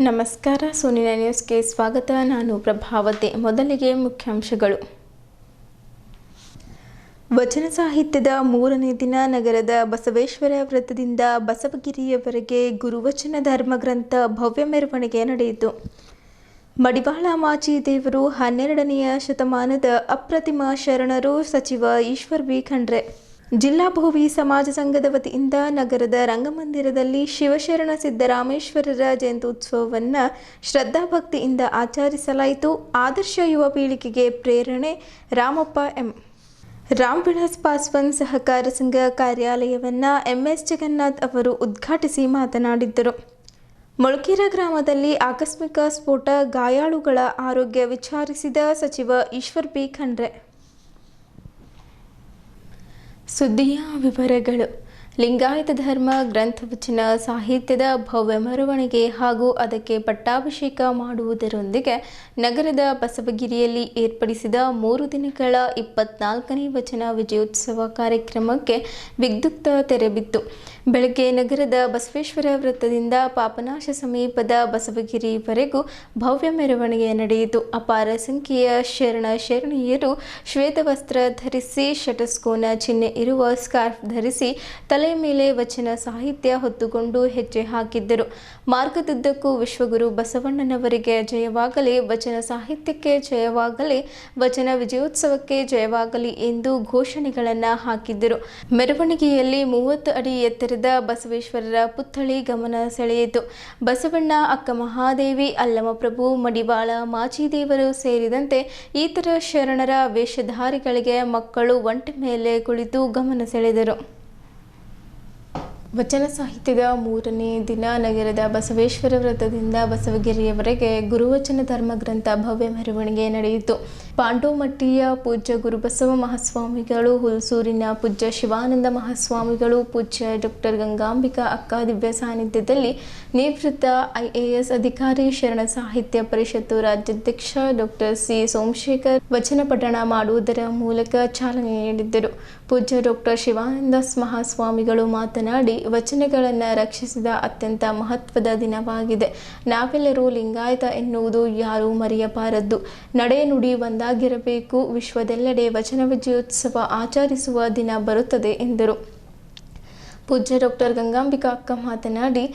ನಮಸ್ಕಾರ, ಸೋನಿನ ನ್ಯೂಸ್ಗೆ ಸ್ವಾಗತ. ನಾನು ಪ್ರಭಾವತಿ. ಮೊದಲಿಗೆ ಮುಖ್ಯಾಂಶಗಳು. ವಚನ ಸಾಹಿತ್ಯದ 3ನೇ ದಿನ ನಗರದ ಬಸವೇಶ್ವರ ವೃತ್ತದಿಂದ ಬಸವಗಿರಿಯವರೆಗೆ ಗುರುವಚನ ಧರ್ಮಗ್ರಂಥ ಭವ್ಯ ಮೆರವಣಿಗೆ ನಡೆಯಿತು. ಮಡಿವಾಳ ಮಾಚಿದೇವರು 12ನೇ ಶತಮಾನದ ಅಪ್ರತಿಮ ಶರಣರು. ಸಚಿವ ಈಶ್ವರ್ ಬಿ ಖಂಡ್ರೆ. ಜಿಲ್ಲಾ ಭೋವಿ ಸಮಾಜ ಸಂಘದ ವತಿಯಿಂದ ನಗರದ ರಂಗಮಂದಿರದಲ್ಲಿ ಶಿವಶರಣ ಸಿದ್ದರಾಮೇಶ್ವರರ ಜಯಂತ್ಯುತ್ಸವವನ್ನು ಶ್ರದ್ಧಾಭಕ್ತಿಯಿಂದ ಆಚರಿಸಲಾಯಿತು. ಆದರ್ಶ ಯುವ ಪೀಳಿಗೆಗೆ ಪ್ರೇರಣೆ. ರಾಮಪ್ಪ ಎಂ. ರಾಮ್ ವಿಲಾಸ್ ಪಾಸ್ವಾನ್ ಸಹಕಾರ ಸಂಘ ಕಾರ್ಯಾಲಯವನ್ನು ಎಂಎಸ್ ಜಗನ್ನಾಥ್ ಅವರು ಉದ್ಘಾಟಿಸಿ ಮಾತನಾಡಿದ್ದರು. ಮೊಳಕೇರ ಗ್ರಾಮದಲ್ಲಿ ಆಕಸ್ಮಿಕ ಸ್ಫೋಟ, ಗಾಯಾಳುಗಳ ಆರೋಗ್ಯ ವಿಚಾರಿಸಿದ ಸಚಿವ ಈಶ್ವರ್ ಬಿ ಖಂಡ್ರೆ. ಸುದ್ದಿಯ ವಿವರಗಳು. ಲಿಂಗಾಯತ ಧರ್ಮ ಗ್ರಂಥವಚನ ಸಾಹಿತ್ಯದ ಭವ್ಯ ಮೆರವಣಿಗೆ ಹಾಗೂ ಅದಕ್ಕೆ ಪಟ್ಟಾಭಿಷೇಕ ಮಾಡುವುದರೊಂದಿಗೆ ನಗರದ ಬಸವಗಿರಿಯಲ್ಲಿ ಏರ್ಪಡಿಸಿದ 3 ದಿನಗಳ 24ನೇ ವಚನ ವಿಜಯೋತ್ಸವ ಕಾರ್ಯಕ್ರಮಕ್ಕೆ ವಿದ್ಯುಕ್ತ ತೆರೆಬಿತ್ತು. ಬೆಳಗ್ಗೆ ನಗರದ ಬಸವೇಶ್ವರ ವೃತ್ತದಿಂದ ಪಾಪನಾಶ ಸಮೀಪದ ಬಸವಗಿರಿವರೆಗೂ ಭವ್ಯ ಮೆರವಣಿಗೆ ನಡೆಯಿತು. ಅಪಾರ ಸಂಖ್ಯೆಯ ಶರಣೀಯರು ಶ್ವೇತವಸ್ತ್ರ ಧರಿಸಿ, ಶಟಸ್ಕೋನ ಚಿಹ್ನೆ ಇರುವ ಸ್ಕಾರ್ಫ್ ಧರಿಸಿ, ತಲೆಯ ಮೇಲೆ ವಚನ ಸಾಹಿತ್ಯ ಹೊತ್ತುಕೊಂಡು ಹೆಜ್ಜೆ ಹಾಕಿದ್ದರು. ಮಾರ್ಗದುದ್ದಕ್ಕೂ ವಿಶ್ವಗುರು ಬಸವಣ್ಣನವರಿಗೆ ಜಯವಾಗಲಿ, ವಚನ ಸಾಹಿತ್ಯಕ್ಕೆ ಜಯವಾಗಲಿ, ವಚನ ವಿಜಯೋತ್ಸವಕ್ಕೆ ಜಯವಾಗಲಿ ಎಂದು ಘೋಷಣೆಗಳನ್ನು ಹಾಕಿದ್ದರು. ಮೆರವಣಿಗೆಯಲ್ಲಿ 30 ಅಡಿ ಎತ್ತರದ ಬಸವೇಶ್ವರರ ಪುತ್ಥಳಿ ಗಮನ ಸೆಳೆಯಿತು. ಬಸವಣ್ಣ, ಅಕ್ಕ ಮಹಾದೇವಿ, ಅಲ್ಲಮಪ್ರಭು, ಮಡಿವಾಳ ಮಾಚಿದೇವರು ಸೇರಿದಂತೆ ಇತರ ಶರಣರ ವೇಷಧಾರಿಗಳಿಗೆ ಮಕ್ಕಳು ಒಂಟೆ ಮೇಲೆ ಕುಳಿತು ಗಮನ ಸೆಳೆದರು. ವಚನ ಸಾಹಿತ್ಯದ 3ನೇ ದಿನ ನಗರದ ಬಸವೇಶ್ವರ ವೃತ್ತದಿಂದ ಬಸವಗಿರಿಯವರೆಗೆ ಗುರುವಚನ ಧರ್ಮಗ್ರಂಥ ಭವ್ಯ ಮೆರವಣಿಗೆ ನಡೆಯಿತು. ಪಾಂಡೋಮಟ್ಟಿಯ ಪೂಜ್ಯ ಗುರುಬಸವ ಮಹಾಸ್ವಾಮಿಗಳು, ಹುಲ್ಸೂರಿನ ಪೂಜ್ಯ ಶಿವಾನಂದ ಮಹಾಸ್ವಾಮಿಗಳು, ಪೂಜ್ಯ ಡಾಕ್ಟರ್ ಗಂಗಾಂಬಿಕಾ ಅಕ್ಕ ದಿವ್ಯ ಸಾನ್ನಿಧ್ಯದಲ್ಲಿ ನಿವೃತ್ತ IAS ಅಧಿಕಾರಿ, ಶರಣ ಸಾಹಿತ್ಯ ಪರಿಷತ್ತು ರಾಜ್ಯಾಧ್ಯಕ್ಷ ಡಾಕ್ಟರ್ ಸಿ ಸೋಮಶೇಖರ್ ವಚನ ಪಠಣ ಮಾಡುವುದರ ಮೂಲಕ ಚಾಲನೆ ನೀಡಿದ್ದರು. ಪೂಜ್ಯ ಡಾಕ್ಟರ್ ಶಿವಾನಂದ ಮಹಾಸ್ವಾಮಿಗಳು ಮಾತನಾಡಿ, ವಚನಗಳನ್ನು ರಕ್ಷಿಸಿದ ಅತ್ಯಂತ ಮಹತ್ವದ ದಿನವಾಗಿದೆ. ನಾವೆಲ್ಲರೂ ಲಿಂಗಾಯತ ಎನ್ನುವುದು ಯಾರೂ ಮರೆಯಬಾರದು. ನಡೆ ನುಡಿ ಒಂದಾಗಿರಬೇಕು. ವಿಶ್ವದೆಲ್ಲೆಡೆ ವಚನ ವಿಜಯೋತ್ಸವ ಆಚರಿಸುವ ದಿನ ಬರುತ್ತದೆ ಎಂದರು. ಪೂಜ್ಯ ಡಾಕ್ಟರ್ ಗಂಗಾಂಬಿಕಾ ಅಕ್ಕ ಮಾತನಾಡಿ,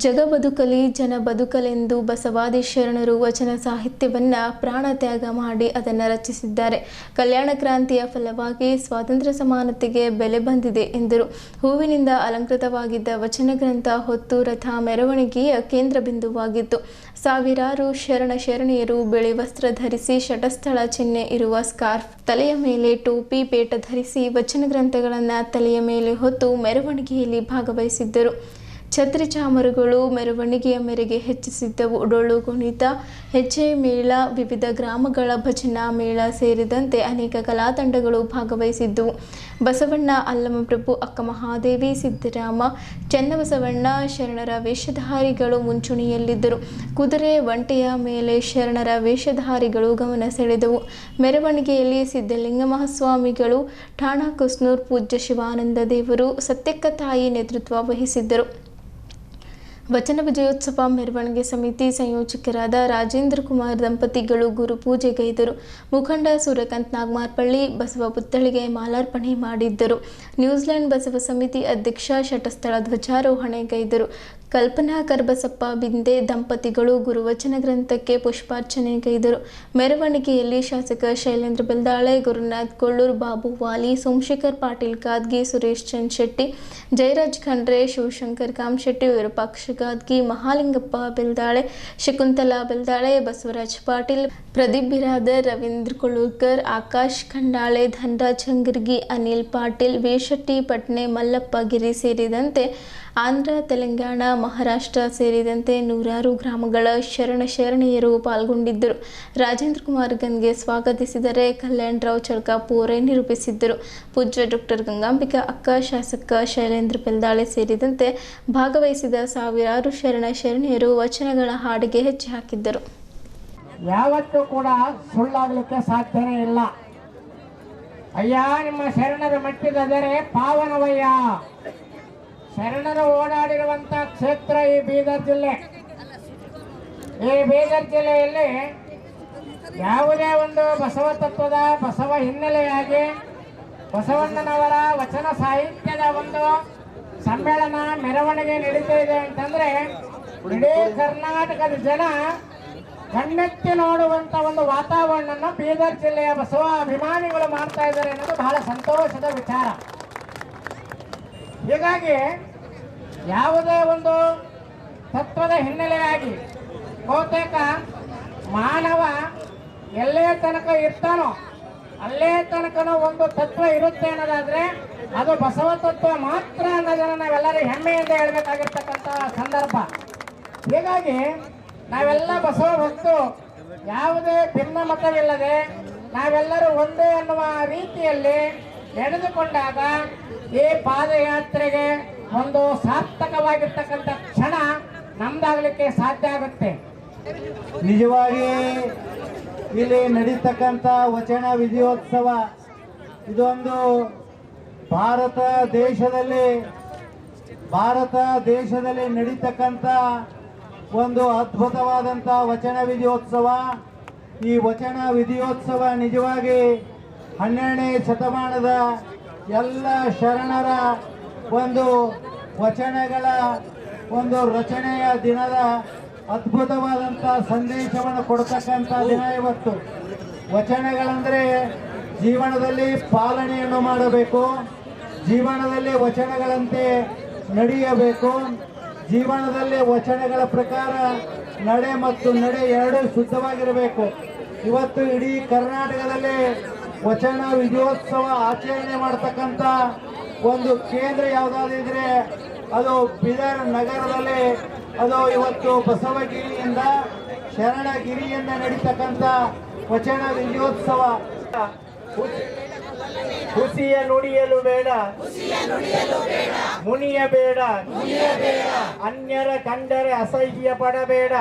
ಜಗ ಬದುಕಲಿ ಜನ ಬದುಕಲೆಂದು ಬಸವಾದಿ ಶರಣರು ವಚನ ಸಾಹಿತ್ಯವನ್ನು ಪ್ರಾಣ ತ್ಯಾಗ ಮಾಡಿ ಅದನ್ನು ರಚಿಸಿದ್ದಾರೆ. ಕಲ್ಯಾಣ ಕ್ರಾಂತಿಯ ಫಲವಾಗಿ ಸ್ವಾತಂತ್ರ್ಯ ಸಮಾನತೆಗೆ ಬೆಲೆ ಬಂದಿದೆ ಎಂದರು. ಹೂವಿನಿಂದ ಅಲಂಕೃತವಾಗಿದ್ದ ವಚನ ಗ್ರಂಥ ಹೊತ್ತು ರಥ ಮೆರವಣಿಗೆಯ ಕೇಂದ್ರ ಬಿಂದುವಾಗಿತ್ತು. ಸಾವಿರಾರು ಶರಣೀಯರು ಬಿಳಿ ವಸ್ತ್ರ ಧರಿಸಿ, ಶಟಸ್ಥಳ ಚಿಹ್ನೆ ಇರುವ ಸ್ಕಾರ್ಫ್, ತಲೆಯ ಮೇಲೆ ಟೋಪಿ, ಪೇಟ ಧರಿಸಿ ವಚನ ಗ್ರಂಥಗಳನ್ನು ತಲೆಯ ಮೇಲೆ ಹೊತ್ತು ಮೆರವಣಿಗೆಯಲ್ಲಿ ಭಾಗವಹಿಸಿದ್ದರು. ಛತ್ರಿ ಚಾಮರುಗಳು ಮೆರವಣಿಗೆಯ ಮೆರೆಗೆ ಹೆಚ್ಚಿಸಿದ್ದವು. ಡೊಳ್ಳು ಕುಣಿತ, ಹೆಜ್ಜೆ ಮೇಳ, ವಿವಿಧ ಗ್ರಾಮಗಳ ಭಜನಾ ಮೇಳ ಸೇರಿದಂತೆ ಅನೇಕ ಕಲಾತಂಡಗಳು ಭಾಗವಹಿಸಿದ್ದವು. ಬಸವಣ್ಣ, ಅಲ್ಲಮಪ್ರಭು, ಅಕ್ಕ ಮಹಾದೇವಿ, ಸಿದ್ದರಾಮ, ಚೆನ್ನಬಸವಣ್ಣ ಶರಣರ ವೇಷಧಾರಿಗಳು ಮುಂಚೂಣಿಯಲ್ಲಿದ್ದರು. ಕುದುರೆ, ಒಂಟೆಯ ಮೇಲೆ ಶರಣರ ವೇಷಧಾರಿಗಳು ಗಮನ ಸೆಳೆದವು. ಮೆರವಣಿಗೆಯಲ್ಲಿ ಸಿದ್ಧಲಿಂಗ ಮಹಾಸ್ವಾಮಿಗಳು, ಠಾಣಾ ಕುಸ್ನೂರ್ ಪೂಜ್ಯ ಶಿವಾನಂದ ದೇವರು, ಸತ್ಯಕ್ಕ ತಾಯಿ ನೇತೃತ್ವ ವಹಿಸಿದ್ದರು. ವಚನ ವಿಜಯೋತ್ಸವ ಮೆರವಣಿಗೆ ಸಮಿತಿ ಸಂಯೋಜಕರಾದ ರಾಜೇಂದ್ರ ಕುಮಾರ್ ದಂಪತಿಗಳು ಗುರುಪೂಜೆಗೈದರು. ಮುಖಂಡ ಸೂರ್ಯಕಾಂತ್ ನಾಗಮಾರ್ಪಳ್ಳಿ ಬಸವ ಪುತ್ಥಳಿಗೆ ಮಾಲಾರ್ಪಣೆ ಮಾಡಿದ್ದರು. ನ್ಯೂಜಿಲೆಂಡ್ ಬಸವ ಸಮಿತಿ ಅಧ್ಯಕ್ಷ ಶಟಸ್ಥಳ ಧ್ವಜಾರೋಹಣೆಗೈದರು. ಕಲ್ಪನಾ ಕರ್ಬಸಪ್ಪ ಬಿಂದೆ ದಂಪತಿಗಳು ಗುರುವಚನ ಗ್ರಂಥಕ್ಕೆ ಪುಷ್ಪಾರ್ಚನೆಗೈದರು. ಮೆರವಣಿಗೆಯಲ್ಲಿ ಶಾಸಕ ಶೈಲೇಂದ್ರ ಬೆಲ್ದಾಳೆ, ಗುರುನಾಥ್ ಕೊಳ್ಳೂರ್, ಬಾಬು ವಾಲಿ, ಸೋಮಶೇಖರ್ ಪಾಟೀಲ್ ಕಾದ್ಗಿ, ಸುರೇಶ್ ಚಂದ್ ಶೆಟ್ಟಿ, ಜಯರಾಜ್ ಖಂಡ್ರೆ, ಶಿವಶಂಕರ್ ಕಾಮಶೆಟ್ಟಿ, ವಿರೂಪಾಕ್ಷ ಗಾದ್ಗಿ, ಮಹಾಲಿಂಗಪ್ಪ ಬೆಲ್ದಾಳೆ, ಶಕುಂತಲಾ ಬೆಲ್ದಾಳೆ, ಬಸವರಾಜ್ ಪಾಟೀಲ್, ಪ್ರದೀಪ್ ಬಿರಾದರ್, ರವೀಂದ್ರ ಕೊಳ್ಳೂರ್ಕರ್, ಆಕಾಶ್ ಖಂಡಾಳೆ, ಧನರಾಜ್ ಹಂಗರ್ಗಿ, ಅನಿಲ್ ಪಾಟೀಲ್, ವೇಶೆಟ್ಟಿ, ಪಟ್ನೆ, ಮಲ್ಲಪ್ಪ ಗಿರಿ ಸೇರಿದಂತೆ ಆಂಧ್ರ, ತೆಲಂಗಾಣ, ಮಹಾರಾಷ್ಟ್ರ ಸೇರಿದಂತೆ ನೂರಾರು ಗ್ರಾಮಗಳ ಶರಣೀಯರು ಪಾಲ್ಗೊಂಡಿದ್ದರು. ರಾಜೇಂದ್ರ ಕುಮಾರ್ ಗನ್ಗೆ ಸ್ವಾಗತಿಸಿದರೆ, ಕಲ್ಯಾಣರಾವ್ ಚಳ್ಕಾಪುರೆ ನಿರೂಪಿಸಿದ್ದರು. ಪೂಜ್ಯ ಡಾಕ್ಟರ್ ಗಂಗಾಂಬಿಕಾ ಅಕ್ಕ, ಶಾಸಕ ಶೈಲೇಂದ್ರ ಬೆಲ್ದಾಳೆ ಸೇರಿದಂತೆ ಭಾಗವಹಿಸಿದ ಸಾವಿರಾರು ಶರಣೀಯರು ವಚನಗಳ ಹಾಡಿಗೆ ಹೆಜ್ಜೆ ಹಾಕಿದ್ದರು. ಯಾವತ್ತೂ ಕೂಡ ಸುಳ್ಳಾಗಲಿಕ್ಕೆ ಸಾಧ್ಯನೇ ಇಲ್ಲ. ಅಯ್ಯ ನಿಮ್ಮ ಶರಣರ ಮಟ್ಟಿದರೆ ಪಾವನವಯ್ಯ. ಶರಣರು ಓಡಾಡಿರುವಂತ ಕ್ಷೇತ್ರ ಈ ಬೀದರ್ ಜಿಲ್ಲೆ. ಈ ಬೀದರ್ ಜಿಲ್ಲೆಯಲ್ಲಿ ಯಾವುದೇ ಒಂದು ಬಸವ ತತ್ವದ ಬಸವ ಹಿನ್ನೆಲೆಯಾಗಿ ಬಸವಣ್ಣನವರ ವಚನ ಸಾಹಿತ್ಯದ ಒಂದು ಸಮ್ಮೇಳನ ಮೆರವಣಿಗೆ ನಡೀತಾ ಇದೆ ಅಂತಂದ್ರೆ ಇಡೀ ಕರ್ನಾಟಕದ ಜನ ಕಣ್ಣೆತ್ತಿ ನೋಡುವಂತ ಒಂದು ವಾತಾವರಣನ ಬೀದರ್ ಜಿಲ್ಲೆಯ ಬಸವ ಅಭಿಮಾನಿಗಳು ಮಾಡ್ತಾ ಇದ್ದಾರೆ ಅನ್ನೋದು ಬಹಳ ಸಂತೋಷದ ವಿಚಾರ. ಹೀಗಾಗಿ ಯಾವುದೇ ಒಂದು ತತ್ವದ ಹಿನ್ನೆಲೆಯಾಗಿ ಬಹುತೇಕ ಮಾನವ ಎಲ್ಲೇ ತನಕ ಇರ್ತಾನೋ ಅಲ್ಲೇ ತನಕನೂ ಒಂದು ತತ್ವ ಇರುತ್ತೆ ಅನ್ನೋದಾದ್ರೆ ಅದು ಬಸವ ತತ್ವ ಮಾತ್ರ ಅನ್ನೋದನ್ನ ನಾವೆಲ್ಲರೂ ಹೆಮ್ಮೆಯಿಂದ ಹೇಳ್ಬೇಕಾಗಿರ್ತಕ್ಕಂಥ ಸಂದರ್ಭ. ಹೀಗಾಗಿ ನಾವೆಲ್ಲ ಬಸವ ಭಕ್ತರು ಯಾವುದೇ ಭಿನ್ನ ಮತವಿಲ್ಲದೆ ನಾವೆಲ್ಲರೂ ಒಂದೇ ಅನ್ನುವ ರೀತಿಯಲ್ಲಿ ನಡೆದುಕೊಂಡಾಗ ಈ ಪಾದಯಾತ್ರೆಗೆ ಒಂದು ಸಾರ್ಥಕವಾಗಿರ್ತಕ್ಕಂಥ ಕ್ಷಣ ನಮ್ದಾಗಲಿಕ್ಕೆ ಸಾಧ್ಯ ಆಗುತ್ತೆ. ನಿಜವಾಗಿ ಇಲ್ಲಿ ನಡೀತಕ್ಕಂಥ ವಚನ ವಿಜಯೋತ್ಸವ ಇದೊಂದು ಭಾರತ ದೇಶದಲ್ಲಿ ನಡೀತಕ್ಕಂಥ ಒಂದು ಅದ್ಭುತವಾದಂಥ ವಚನ ವಿಜಯೋತ್ಸವ. ಈ ವಚನ ವಿಜಯೋತ್ಸವ ನಿಜವಾಗಿ 12ನೇ ಶತಮಾನದ ಎಲ್ಲ ಶರಣರ ಒಂದು ವಚನಗಳ ಒಂದು ರಚನೆಯ ದಿನದ ಅದ್ಭುತವಾದಂಥ ಸಂದೇಶವನ್ನು ಕೊಡ್ತಕ್ಕಂಥ ದಿನ ಇವತ್ತು. ವಚನಗಳಂದರೆ ಜೀವನದಲ್ಲಿ ಪಾಲನೆಯನ್ನು ಮಾಡಬೇಕು, ಜೀವನದಲ್ಲಿ ವಚನಗಳಂತೆ ನಡೆಯಬೇಕು, ಜೀವನದಲ್ಲಿ ವಚನಗಳ ಪ್ರಕಾರ ನಡೆ ಮತ್ತು ನಡೆ ಎರಡೂ ಶುದ್ಧವಾಗಿರಬೇಕು. ಇವತ್ತು ಇಡೀ ಕರ್ನಾಟಕದಲ್ಲಿ ವಚನ ವಿಜಯೋತ್ಸವ ಆಚರಣೆ ಮಾಡ್ತಕ್ಕಂಥ ಒಂದು ಕೇಂದ್ರ ಯಾವುದಾದಿದ್ರೆ ಅದು ಬೀದರ್ ನಗರದಲ್ಲಿ ಅದು ಇವತ್ತು ಬಸವಗಿರಿಯಿಂದ ಶರಣಗಿರಿಯಿಂದ ನಡೀತಕ್ಕಂಥ ವಚನ ವಿಜಯೋತ್ಸವ. ಹುಸಿಯ ನುಡಿಯಲು ಬೇಡ, ಮುನಿಯ ಬೇಡ, ಅನ್ಯರ ಕಂಡರೆ ಅಸಹ್ಯ ಪಡಬೇಡ,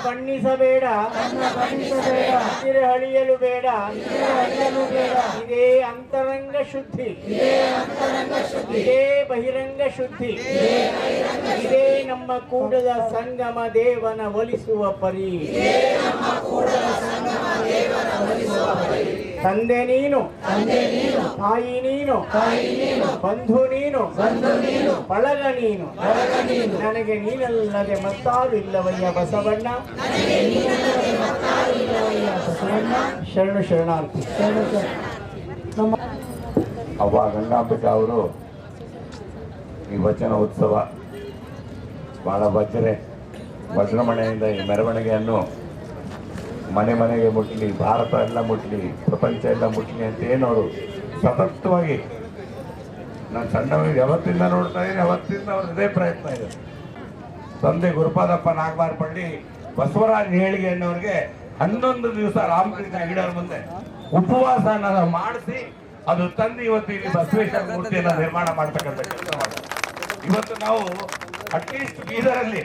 ಬಣ್ಣಿಸಬೇಡ, ಹಸಿರು ಹಳಿಯಲು ಬೇಡ. ಇದೇ ಅಂತರಂಗ ಶುದ್ಧಿ, ಇದೇ ಬಹಿರಂಗ ಶುದ್ಧಿ, ಇದೇ ನಮ್ಮ ಕೂಡಲ ಸಂಗಮ ದೇವನ ಒಲಿಸುವ ಪರಿ. ತಂದೆ ನೀನು, ತಾಯಿ ನೀನು, ಬಂಧು ನೀನು, ಬಳಗ ನೀನು, ನನಗೆ ನೀನಲ್ಲದೆ ಮತ್ತಾರು ಇಲ್ಲವಯ್ಯ ಬಸವಣ್ಣ. ಶರಣು ಶರಣಾರ್ಥಿ. ಅವ್ವ ಗಂಗಾಂಬಿಕಾ ಅವರು ಈ ವಚನ ಉತ್ಸವ ಬಹಳ ವಜ್ರಮಣೆಯಿಂದ ಈ ಮೆರವಣಿಗೆಯನ್ನು ಮನೆ ಮನೆಗೆ ಮುಟ್ಲಿ, ಭಾರತ ಎಲ್ಲ ಮುಟ್ಲಿ, ಪ್ರಪಂಚ ಎಲ್ಲ ಮುಟ್ಲಿ ಅಂತ ಏನು ಅವರು ಸತತವಾಗಿ, ನಾನು ಸಣ್ಣವರಿಗೆ ಯಾವತ್ತಿಂದ ನೋಡ್ತಾ ಇದ್ದೀನಿ, ಅವತ್ತಿಂದ ಅವ್ರ ಇದೇ ಪ್ರಯತ್ನ ಇದೆ. ತಂದೆ ಗುರುಪಾದಪ್ಪ ನಾಗಮಾರಪಳ್ಳಿ ಬಸವರಾಜ್ ನೇಳಿಗೆ ಅನ್ನೋರಿಗೆ 11 ದಿವಸ ರಾಮಕೃಷ್ಣ ಹೆಗಡೆಯವ್ರ ಮುಂದೆ ಉಪವಾಸನ ಮಾಡಿಸಿ ಅದು ತಂದು ಇವತ್ತು ಇಲ್ಲಿ ಬಸವೇಶ್ವರ ಮೂರ್ತಿಯನ್ನು ನಿರ್ಮಾಣ ಮಾಡ್ತಕ್ಕಂಥ ಕೆಲಸ ಮಾಡಿದ್ರು. ಇವತ್ತು ನಾವು ಅಟ್ಲೀಸ್ಟ್ ಬೀದರಲ್ಲಿ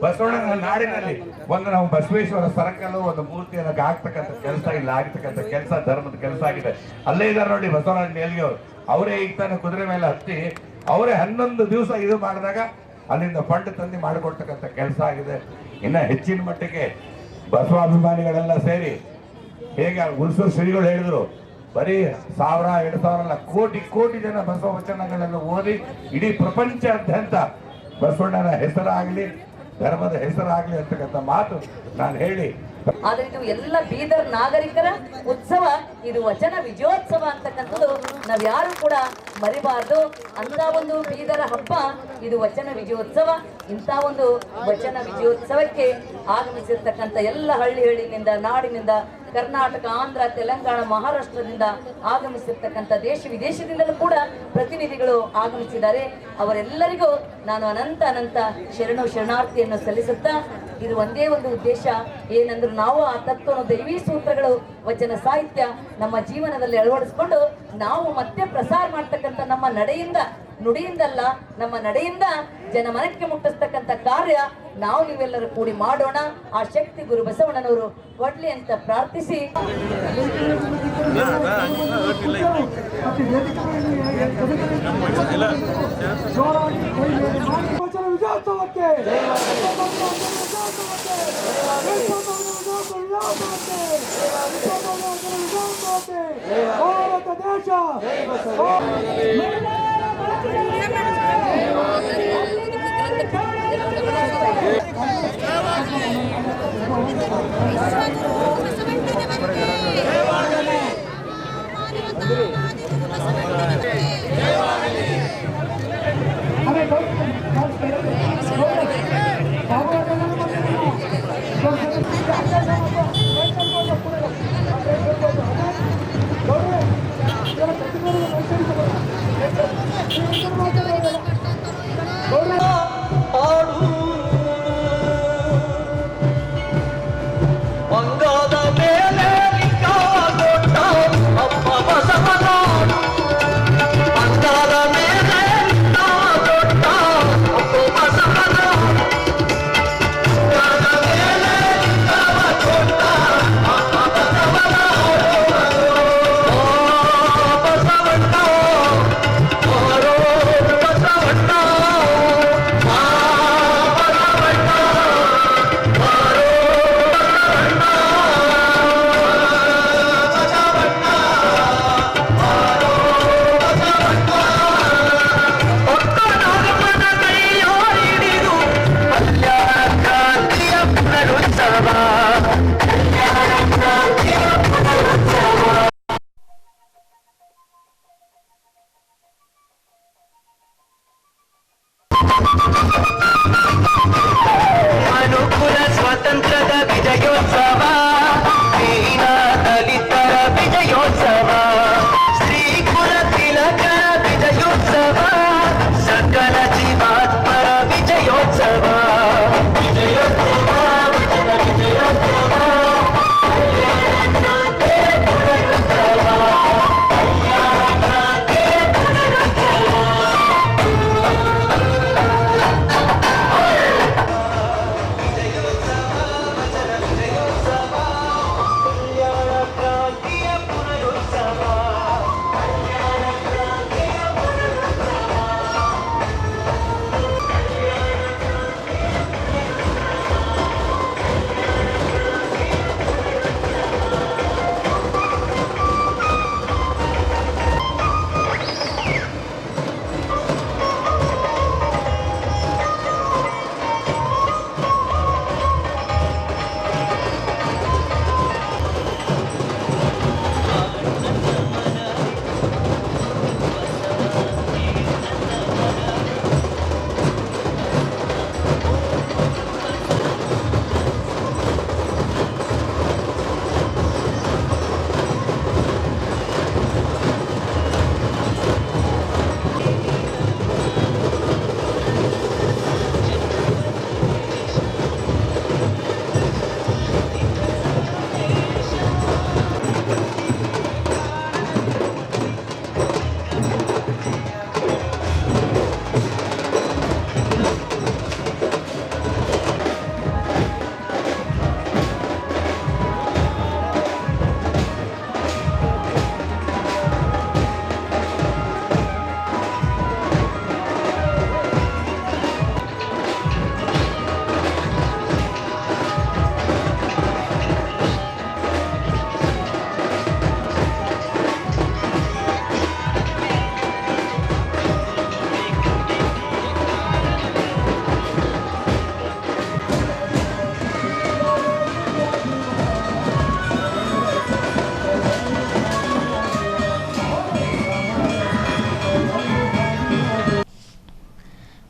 ಬಸವಣ್ಣನ ನಾಡಿನಲ್ಲಿ ಒಂದು ನಾವು ಬಸವೇಶ್ವರ ಸರಕಲು ಒಂದು ಮೂರ್ತಿಯನ್ನು ಹಾಕ್ತಕ್ಕಂಥ ಕೆಲಸ ಇಲ್ಲ, ಆಗ್ತಕ್ಕಂಥ ಕೆಲಸ ಧರ್ಮದ ಕೆಲಸ ಆಗಿದೆ. ಅಲ್ಲೇ ಇದ್ದಾರೆ ನೋಡಿ ಬಸವರಾಜ ನೇಲ್ಗೆ ಅವರು, ಅವರೇ ಈಗ ತಾನೆ ಕುದುರೆ ಮೇಲೆ ಹತ್ತಿ ಅವರೇ 11 ದಿವಸ ಇದು ಮಾಡಿದಾಗ ಅಲ್ಲಿಂದ ಫಂಡ್ ತಂದು ಮಾಡಿಕೊಡ್ತಕ್ಕಂಥ ಕೆಲಸ ಆಗಿದೆ. ಇನ್ನು ಹೆಚ್ಚಿನ ಮಟ್ಟಿಗೆ ಬಸವಾಭಿಮಾನಿಗಳೆಲ್ಲ ಸೇರಿ ಹೇಗೆ ಹುಲ್ಸೂರು ಶ್ರೀಗಳು ಹೇಳಿದ್ರು, ಬರೀ 1000 2000 ಅಲ್ಲ, ಕೋಟಿ ಜನ ಬಸವ ವಚನಗಳನ್ನು ಓದಿ ಇಡೀ ಪ್ರಪಂಚಾದ್ಯಂತ ಬಸವಣ್ಣನ ಹೆಸರಾಗಲಿ, ಧರ್ಮದ ಹೆಸರಾಗಲಿ ಅಂತಕ್ಕಂಥ ಮಾತು ನಾನು ಹೇಳಿ. ಆದ್ರೆ ಇದು ಎಲ್ಲ ಬೀದರ್ ನಾಗರಿಕರ ಉತ್ಸವ, ಇದು ವಚನ ವಿಜಯೋತ್ಸವ ಅಂತಕ್ಕಂಥದ್ದು ನಾವ್ಯಾರು ಕೂಡ ಮರಿಬಾರ್ದು. ಅಂತ ಒಂದು ಬೀದರ ಹಬ್ಬ ಇದು ವಚನ ವಿಜಯೋತ್ಸವ. ಇಂಥ ಒಂದು ವಚನ ವಿಜಯೋತ್ಸವಕ್ಕೆ ಆಗಮಿಸಿರ್ತಕ್ಕಂಥ ಎಲ್ಲ ಹಳ್ಳಿಗಳಿಂದ, ನಾಡಿನಿಂದ, ಕರ್ನಾಟಕ, ಆಂಧ್ರ, ತೆಲಂಗಾಣ, ಮಹಾರಾಷ್ಟ್ರದಿಂದ ಆಗಮಿಸಿರ್ತಕ್ಕಂಥ ದೇಶ ವಿದೇಶದಿಂದಲೂ ಕೂಡ ಪ್ರತಿನಿಧಿಗಳು ಆಗಮಿಸಿದ್ದಾರೆ. ಅವರೆಲ್ಲರಿಗೂ ನಾನು ಅನಂತ ಶರಣಾರ್ಥಿಯನ್ನು ಸಲ್ಲಿಸುತ್ತಾ, ಇದು ಒಂದೇ ಒಂದು ಉದ್ದೇಶ ಏನಂದ್ರೆ ನಾವು ಆ ತತ್ವ ದೈವಿ ಸೂತ್ರಗಳು, ವಚನ ಸಾಹಿತ್ಯ ನಮ್ಮ ಜೀವನದಲ್ಲಿ ಅಳವಡಿಸಿಕೊಂಡು ನಾವು ಮತ್ತೆ ಪ್ರಸಾರ ಮಾಡ್ತಕ್ಕಂಥ ನಮ್ಮ ನಡೆಯಿಂದ ನುಡಿಯಿಂದಲ್ಲ ನಮ್ಮ ನಡೆಯಿಂದ ಜನಮನಕ್ಕೆ ಮುಟ್ಟಿಸ್ತಕ್ಕಂಥ ಕಾರ್ಯ ನಾವು ನೀವೆಲ್ಲರೂ ಕೂಡಿ ಮಾಡೋಣ. ಆ ಶಕ್ತಿ ಗುರು ಬಸವಣ್ಣನವರು ಕೊಡ್ಲಿ ಅಂತ ಪ್ರಾರ್ಥಿಸಿ ಭಾರತ ದೇಶ ಬಂಗಾದ ಮೇಲೆ ನಿಂತಾಗೊಂಡ ಅಪ್ಪ ಬಸವನಾಡು ಬಂಗಾದ ಮೇಲೆ ನಿಂತಾಗೊಂಡ ಅಪ್ಪ ಬಸವನಾಡು ಬಂಗಾದ ಮೇಲೆ ನಿಂತಾಗೊಂಡ ಅಪ್ಪ ಬಸವನಾಡು ಬಸವಣ್ಣ ಮಾರೋ ಬಸವಣ್ಣ ಬಸವಣ್ಣ ಮಾರೋ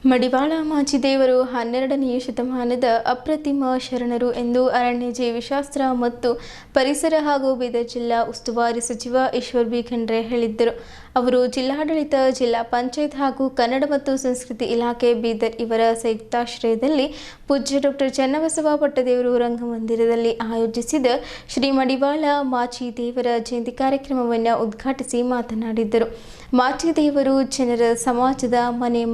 ಮಡಿವಾಳ ಮಾಚಿದೇವರು 12ನೇ ಶತಮಾನದ ಅಪ್ರತಿಮ ಶರಣರು ಎಂದು ಅರಣ್ಯ ಜೀವಿಶಾಸ್ತ್ರ ಮತ್ತು ಪರಿಸರ ಹಾಗೂ ಬೀದರ್ ಜಿಲ್ಲಾ ಉಸ್ತುವಾರಿ ಸಚಿವ ಈಶ್ವರ್ ಬಿ ಖಂಡ್ರೆ ಹೇಳಿದ್ದರು. ಅವರು ಜಿಲ್ಲಾಡಳಿತ, ಜಿಲ್ಲಾ ಪಂಚಾಯತ್ ಹಾಗೂ ಕನ್ನಡ ಮತ್ತು ಸಂಸ್ಕೃತಿ ಇಲಾಖೆ ಬೀದರ್ ಇವರ ಸಂಯುಕ್ತಾಶ್ರಯದಲ್ಲಿ ಪೂಜ್ಯ ಡಾಕ್ಟರ್ ಚನ್ನಬಸವ ಪಟ್ಟದೇವರು ರಂಗಮಂದಿರದಲ್ಲಿ ಆಯೋಜಿಸಿದ ಶ್ರೀ ಮಡಿವಾಳ ಮಾಚಿದೇವರ ಜಯಂತಿ ಕಾರ್ಯಕ್ರಮವನ್ನು ಉದ್ಘಾಟಿಸಿ ಮಾತನಾಡಿದರು. ಮಾಚಿದೇವರು ಜನರ ಸಮಾಜದ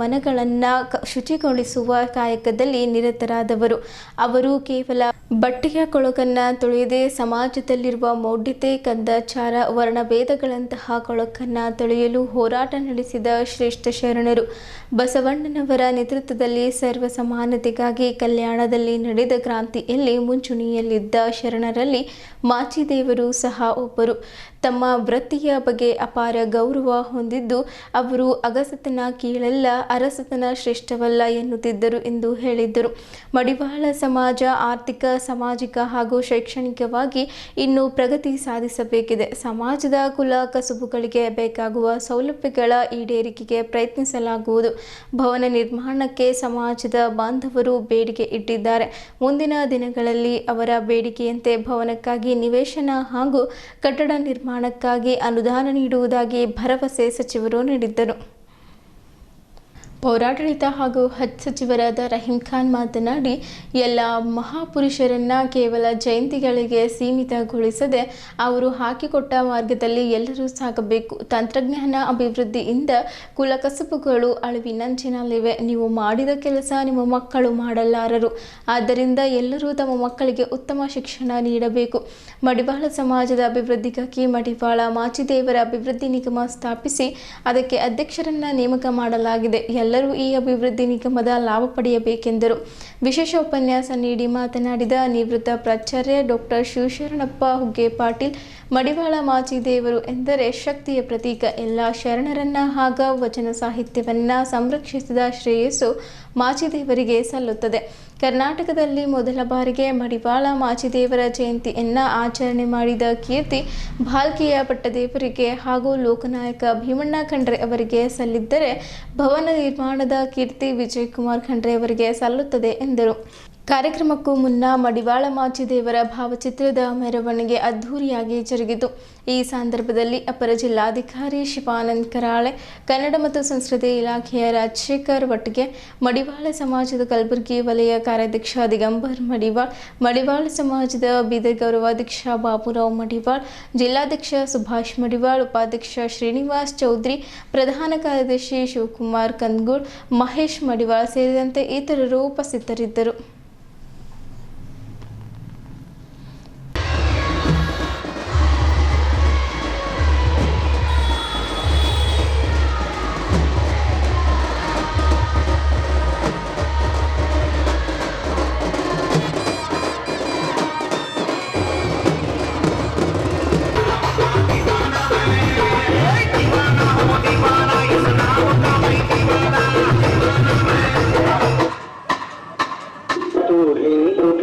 ಮನೆಗಳನ್ನು ಶುಚಿಗೊಳಿಸುವ ಕಾಯಕದಲ್ಲಿ ನಿರತರಾದವರು. ಅವರು ಕೇವಲ ಬಟ್ಟೆಯ ಕೊಳಕನ್ನು ತೊಳೆಯದೆ ಸಮಾಜದಲ್ಲಿರುವ ಮೌಢ್ಯತೆ, ಕಂದಾಚಾರ, ವರ್ಣಭೇದಗಳಂತಹ ಕೊಳಕನ್ನು ತೊಳೆಯಲು ಹೋರಾಟ ನಡೆಸಿದ ಶ್ರೇಷ್ಠ ಶರಣರು. ಬಸವಣ್ಣನವರ ನೇತೃತ್ವದಲ್ಲಿ ಸರ್ವ ಸಮಾನತೆಗಾಗಿ ಕಲ್ಯಾಣದಲ್ಲಿ ನಡೆದ ಕ್ರಾಂತಿಯಲ್ಲಿ ಮುಂಚೂಣಿಯಲ್ಲಿದ್ದ ಶರಣರಲ್ಲಿ ಮಾಚಿದೇವರು ಸಹ ಒಬ್ಬರು. ತಮ್ಮ ವೃತ್ತಿಯ ಬಗ್ಗೆ ಅಪಾರ ಗೌರವ ಹೊಂದಿದ್ದು ಅವರು ಅಗಸತನ ಕೀಳಲ್ಲ, ಅರಸತನ ಶ್ರೇಷ್ಠವಲ್ಲ ಎನ್ನುತ್ತಿದ್ದರು ಎಂದು ಹೇಳಿದ್ದರು. ಮಡಿವಾಳ ಸಮಾಜ ಆರ್ಥಿಕ, ಸಾಮಾಜಿಕ ಹಾಗೂ ಶೈಕ್ಷಣಿಕವಾಗಿ ಇನ್ನೂ ಪ್ರಗತಿ ಸಾಧಿಸಬೇಕಿದೆ. ಸಮಾಜದ ಕುಲ ಕಸುಬುಗಳಿಗೆ ಬೇಕಾಗುವ ಸೌಲಭ್ಯಗಳ ಈಡೇರಿಕೆಗೆ ಪ್ರಯತ್ನಿಸಲಾಗುವುದು. ಭವನ ನಿರ್ಮಾಣಕ್ಕೆ ಸಮಾಜದ ಬಾಂಧವರು ಬೇಡಿಕೆ ಇಟ್ಟಿದ್ದಾರೆ. ಮುಂದಿನ ದಿನಗಳಲ್ಲಿ ಅವರ ಬೇಡಿಕೆಯಂತೆ ಭವನಕ್ಕಾಗಿ ನಿವೇಶನ ಹಾಗೂ ಕಟ್ಟಡ ನಿರ್ಮಾಣಕ್ಕಾಗಿ ಅನುದಾನ ನೀಡುವುದಾಗಿ ಭರವಸೆ ಸಚಿವರು ನೀಡಿದ್ದರು. ಪೌರಾಡಳಿತ ಹಾಗೂ ಹಜ್ ಸಚಿವರಾದ ರಹೀಂ ಖಾನ್ ಮಾತನಾಡಿ, ಎಲ್ಲ ಮಹಾಪುರುಷರನ್ನು ಕೇವಲ ಜಯಂತಿಗಳಿಗೆ ಸೀಮಿತಗೊಳಿಸದೆ ಅವರು ಹಾಕಿಕೊಟ್ಟ ಮಾರ್ಗದಲ್ಲಿ ಎಲ್ಲರೂ ಸಾಗಬೇಕು. ತಂತ್ರಜ್ಞಾನ ಅಭಿವೃದ್ಧಿಯಿಂದ ಕುಲಕಸುಬುಗಳು ಅಳಿವಿನಂಚಿನಲ್ಲಿವೆ. ನೀವು ಮಾಡಿದ ಕೆಲಸ ನಿಮ್ಮ ಮಕ್ಕಳು ಮಾಡಲಾರರು. ಆದ್ದರಿಂದ ಎಲ್ಲರೂ ತಮ್ಮ ಮಕ್ಕಳಿಗೆ ಉತ್ತಮ ಶಿಕ್ಷಣ ನೀಡಬೇಕು. ಮಡಿವಾಳ ಸಮಾಜದ ಅಭಿವೃದ್ಧಿಗಾಗಿ ಮಡಿವಾಳ ಮಾಚಿದೇವರ ಅಭಿವೃದ್ಧಿ ನಿಗಮ ಸ್ಥಾಪಿಸಿ ಅದಕ್ಕೆ ಅಧ್ಯಕ್ಷರನ್ನು ನೇಮಕ ಮಾಡಲಾಗಿದೆ. ಎಲ್ಲರೂ ಈ ಅಭಿವೃದ್ಧಿ ನಿಗಮದ ಲಾಭ ಪಡೆಯಬೇಕೆಂದರು. ವಿಶೇಷ ಉಪನ್ಯಾಸ ನೀಡಿ ಮಾತನಾಡಿದ ನಿವೃತ್ತ ಪ್ರಾಚಾರ್ಯ ಡಾಕ್ಟರ್ ಶಿವಶರಣಪ್ಪ ಹುಗ್ಗೆ ಪಾಟೀಲ್, ಮಡಿವಾಳ ಮಾಚಿದೇವರು ಎಂದರೆ ಶಕ್ತಿಯ ಪ್ರತೀಕ. ಎಲ್ಲ ಶರಣರನ್ನ ಹಾಗೂ ವಚನ ಸಾಹಿತ್ಯವನ್ನ ಸಂರಕ್ಷಿಸಿದ ಶ್ರೇಯಸ್ಸು ಮಾಚಿದೇವರಿಗೆ ಸಲ್ಲುತ್ತದೆ. ಕರ್ನಾಟಕದಲ್ಲಿ ಮೊದಲ ಬಾರಿಗೆ ಮಡಿವಾಳ ಮಾಚಿದೇವರ ಜಯಂತಿಯನ್ನು ಆಚರಣೆ ಮಾಡಿದ ಕೀರ್ತಿ ಭಾಲ್ಕಿಯ ಪಟ್ಟದೇವರಿಗೆ ಹಾಗೂ ಲೋಕನಾಯಕ ಭೀಮಣ್ಣ ಖಂಡ್ರೆ ಅವರಿಗೆ ಸಲ್ಲಿದ್ದರೆ, ಭವನ ನಿರ್ಮಾಣದ ಕೀರ್ತಿ ವಿಜಯಕುಮಾರ್ ಖಂಡ್ರೆ ಅವರಿಗೆ ಸಲ್ಲುತ್ತದೆ ಎಂದರು. ಕಾರ್ಯಕ್ರಮಕ್ಕೂ ಮುನ್ನ ಮಡಿವಾಳ ಮಾಚಿದೇವರ ಭಾವಚಿತ್ರದ ಮೆರವಣಿಗೆ ಅದ್ಧೂರಿಯಾಗಿ ಜರುಗಿತು. ಈ ಸಂದರ್ಭದಲ್ಲಿ ಅಪರ ಜಿಲ್ಲಾಧಿಕಾರಿ ಶಿವಾನಂದ್ ಕರಾಳೆ, ಕನ್ನಡ ಮತ್ತು ಸಂಸ್ಕೃತಿ ಇಲಾಖೆಯ ರಾಜಶೇಖರ್ ವಟ್ಗೆ, ಮಡಿವಾಳ ಸಮಾಜದ ಕಲಬುರಗಿ ವಲಯ ಕಾರ್ಯಾಧ್ಯಕ್ಷ ದಿಗಂಬರ್ ಮಡಿವಾಳ್, ಮಡಿವಾಳ ಸಮಾಜದ ಬೀದರ್ ಗೌರವಾಧ್ಯಕ್ಷ ಬಾಬುರಾವ್ ಮಡಿವಾಳ್, ಜಿಲ್ಲಾಧ್ಯಕ್ಷ ಸುಭಾಷ್ ಮಡಿವಾಳ್, ಉಪಾಧ್ಯಕ್ಷ ಶ್ರೀನಿವಾಸ್ ಚೌಧರಿ, ಪ್ರಧಾನ ಕಾರ್ಯದರ್ಶಿ ಶಿವಕುಮಾರ್ ಕಂದಗೂಳ್, ಮಹೇಶ್ ಮಡಿವಾಳ್ ಸೇರಿದಂತೆ ಇತರರು ಉಪಸ್ಥಿತರಿದ್ದರು.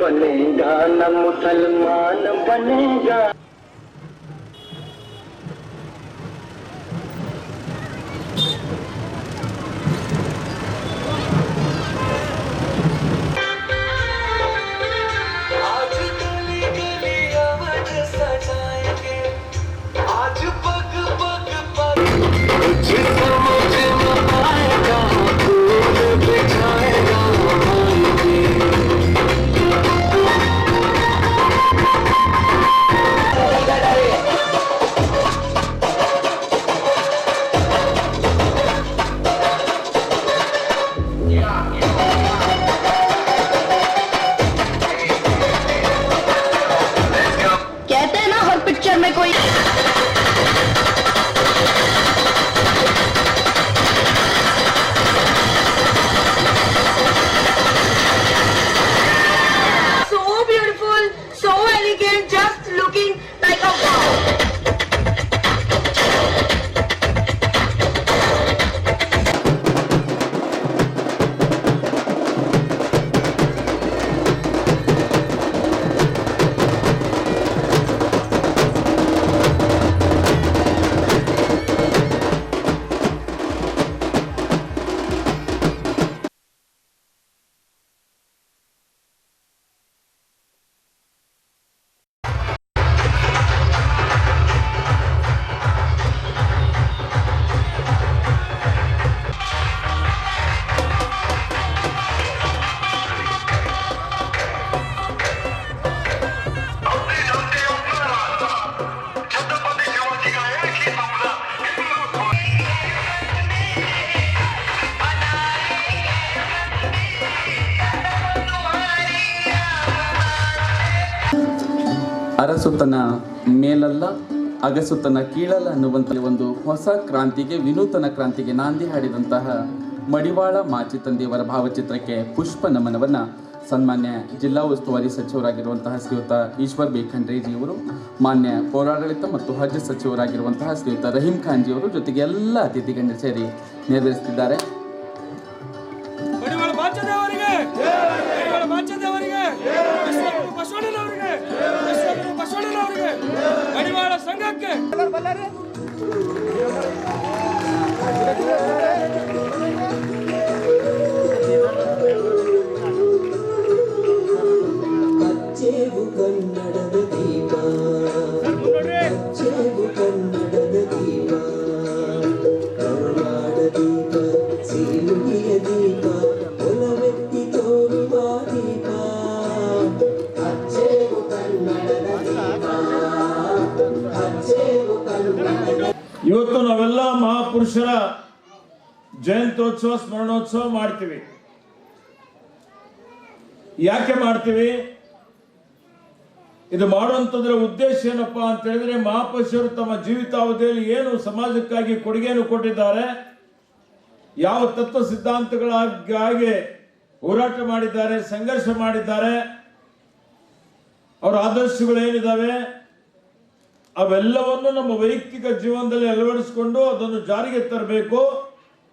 बनेगा न मुसलमान बनेगा। आज गली गली अवध सजाएंगे, आज पग पग पर कुछ समझ न आएगा, फूल बिछाएगा ಅರಸುತನ ಮೇಲಲ್ಲ ಅಗಸುತನ ಕೀಳಲ್ಲ ಅನ್ನುವಂಥ ಒಂದು ಹೊಸ ಕ್ರಾಂತಿಗೆ, ವಿನೂತನ ಕ್ರಾಂತಿಗೆ ನಾಂದಿ ಹಾಡಿದಂತಹ ಮಡಿವಾಳ ಮಾಚಿ ತಂದೆಯವರ ಭಾವಚಿತ್ರಕ್ಕೆ ಪುಷ್ಪ ನಮನವನ್ನು ಸನ್ಮಾನ್ಯ ಜಿಲ್ಲಾ ಉಸ್ತುವಾರಿ ಸಚಿವರಾಗಿರುವಂತಹ ಶ್ರೀಯುತ ಈಶ್ವರ್ ಬಿ ಖಂಡ್ರೇಜಿಯವರು, ಮಾನ್ಯ ಪೌರಾಡಳಿತ ಮತ್ತು ಹಜ್ ಸಚಿವರಾಗಿರುವಂತಹ ಶ್ರೀಯುತ ರಹೀಂ ಖಾನ್ಜಿಯವರು, ಜೊತೆಗೆ ಎಲ್ಲ ಅತಿಥಿಗಣ್ಯರು ಸೇರಿ ನೆರವೇರಿಸುತ್ತಿದ್ದಾರೆ. ಮಡಿವಾಳ ಸಂಘಕ್ಕೆ ಕಚ್ಚೇವು ಕನ್ನಡದ ದೀಪ, ಕಚ್ಚೇವು ಕನ್ನಡದ ದೀಪ, ಕರುನಾಡ ದೀಪ, ಸಿರಿನುಡಿಯ ದೀಪ, ಒಲವೆತ್ತಿ ತೋರುವ ದೀಪ, ಕಚ್ಚೇವು ಕನ್ನಡದ ದೀಪ, ಕಚ್ಚೇವು ಕನ್ನಡದ. ಇವತ್ತು ನಾವೆಲ್ಲ ಮಹಾಪುರುಷರ ಜಯಂತ್ಯೋತ್ಸವ ಸ್ಮರಣೋತ್ಸವ ಮಾಡ್ತೀವಿ. ಯಾಕೆ ಮಾಡ್ತೀವಿ? ಇದು ಮಾಡುವಂಥದ್ರ ಉದ್ದೇಶ ಏನಪ್ಪ ಅಂತ ಹೇಳಿದ್ರೆ, ಮಹಾಪುರುಷರು ತಮ್ಮ ಜೀವಿತಾವಧಿಯಲ್ಲಿ ಏನು ಸಮಾಜಕ್ಕಾಗಿ ಕೊಡುಗೆಯನ್ನು ಕೊಟ್ಟಿದ್ದಾರೆ, ಯಾವ ತತ್ವ ಸಿದ್ಧಾಂತಗಳಾಗಿ ಹೋರಾಟ ಮಾಡಿದ್ದಾರೆ, ಸಂಘರ್ಷ ಮಾಡಿದ್ದಾರೆ, ಅವರ ಆದರ್ಶಗಳು ಏನಿದ್ದಾವೆ ಅವೆಲ್ಲವನ್ನು ನಮ್ಮ ವೈಯಕ್ತಿಕ ಜೀವನದಲ್ಲಿ ಅಳವಡಿಸಿಕೊಂಡು ಅದನ್ನು ಜಾರಿಗೆ ತರಬೇಕು.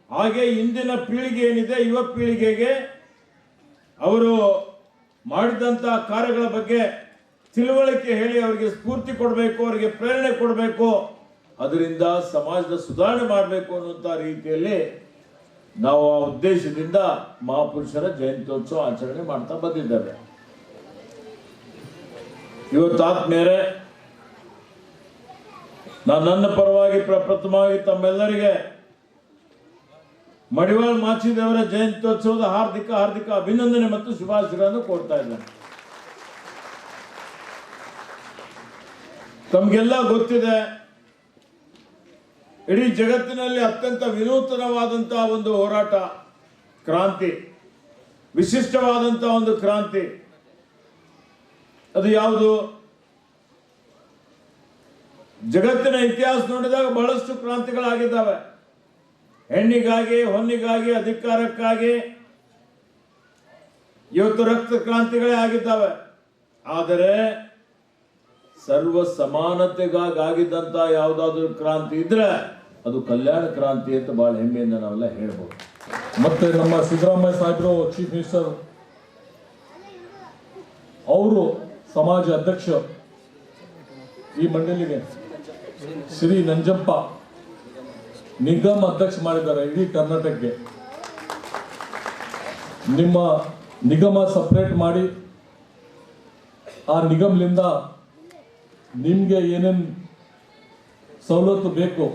ಹಾಗೆ ಇಂದಿನ ಪೀಳಿಗೆ ಏನಿದೆ, ಯುವ ಪೀಳಿಗೆಗೆ ಅವರು ಮಾಡಿದಂಥ ಕಾರ್ಯಗಳ ಬಗ್ಗೆ ತಿಳುವಳಿಕೆ ಹೇಳಿ ಅವರಿಗೆ ಸ್ಫೂರ್ತಿ ಕೊಡಬೇಕು, ಅವರಿಗೆ ಪ್ರೇರಣೆ ಕೊಡಬೇಕು, ಅದರಿಂದ ಸಮಾಜದ ಸುಧಾರಣೆ ಮಾಡಬೇಕು ಅನ್ನುವಂಥ ರೀತಿಯಲ್ಲಿ ನಾವು ಆ ಉದ್ದೇಶದಿಂದ ಮಹಾಪುರುಷರ ಜಯಂತ್ಯೋತ್ಸವ ಆಚರಣೆ ಮಾಡ್ತಾ ಬಂದಿದ್ದೇವೆ. ಇವತ್ತು ಆತ್ಮೀಯರೇ, ನಾನು ನನ್ನ ಪರವಾಗಿ ಪ್ರಪ್ರಥಮವಾಗಿ ತಮ್ಮೆಲ್ಲರಿಗೆ ಮಡಿವಾಳ ಮಾಚಿ ದೇವರ ಜಯಂತ್ಯೋತ್ಸವದ ಹಾರ್ದಿಕ ಅಭಿನಂದನೆ ಮತ್ತು ಶುಭಾಶಯಗಳನ್ನು ಕೊಡ್ತಾ ಇದ್ದೇನೆ. ತಮಗೆಲ್ಲ ಗೊತ್ತಿದೆ, ಇಡೀ ಜಗತ್ತಿನಲ್ಲಿ ಅತ್ಯಂತ ವಿನೂತನವಾದಂತಹ ಒಂದು ಹೋರಾಟ, ಕ್ರಾಂತಿ, ವಿಶಿಷ್ಟವಾದಂತಹ ಒಂದು ಕ್ರಾಂತಿ. ಅದು ಯಾವುದು? ಜಗತ್ತಿನ ಇತಿಹಾಸ ನೋಡಿದಾಗ ಬಹಳಷ್ಟು ಕ್ರಾಂತಿಗಳಾಗಿದ್ದಾವೆ. ಹೆಣ್ಣಿಗಾಗಿ, ಹೊನ್ನಿಗಾಗಿ, ಅಧಿಕಾರಕ್ಕಾಗಿ ಇವತ್ತು ರಕ್ತ ಕ್ರಾಂತಿಗಳೇ ಆಗಿದ್ದಾವೆ. ಆದರೆ ಸರ್ವ ಸಮಾನತೆಗಾಗಿದ್ದಂತ ಯಾವುದಾದ್ರೂ ಕ್ರಾಂತಿ ಇದ್ರೆ ಅದು ಕಲ್ಯಾಣ ಕ್ರಾಂತಿ ಅಂತ ಬಹಳ ಹೆಮ್ಮೆಯಿಂದ ನಾವೆಲ್ಲ ಹೇಳ್ಬೋದು. ಮತ್ತೆ ನಮ್ಮ ಸಿದ್ದರಾಮಯ್ಯ ಸಾಹೇಬರು ಚೀಫ್ ಮಿನಿಸ್ಟರ್, ಅವರು ಸಮಾಜ ಅಧ್ಯಕ್ಷ ಈ ಮಂಡಳಿಗೆ ಶ್ರೀ ನಂಜಪ್ಪ ನಿಗಮ ಅಧ್ಯಕ್ಷ ಮಾಡಿದ್ದಾರೆ ಇಡೀ ಕರ್ನಾಟಕಕ್ಕೆ. ನಿಮ್ಮ ನಿಗಮ ಸಪ್ರೇಟ್ ಮಾಡಿ ಆ ನಿಗಮದಿಂದ ನಿಮಗೆ ಏನೇನು ಸವಲತ್ತು ಬೇಕು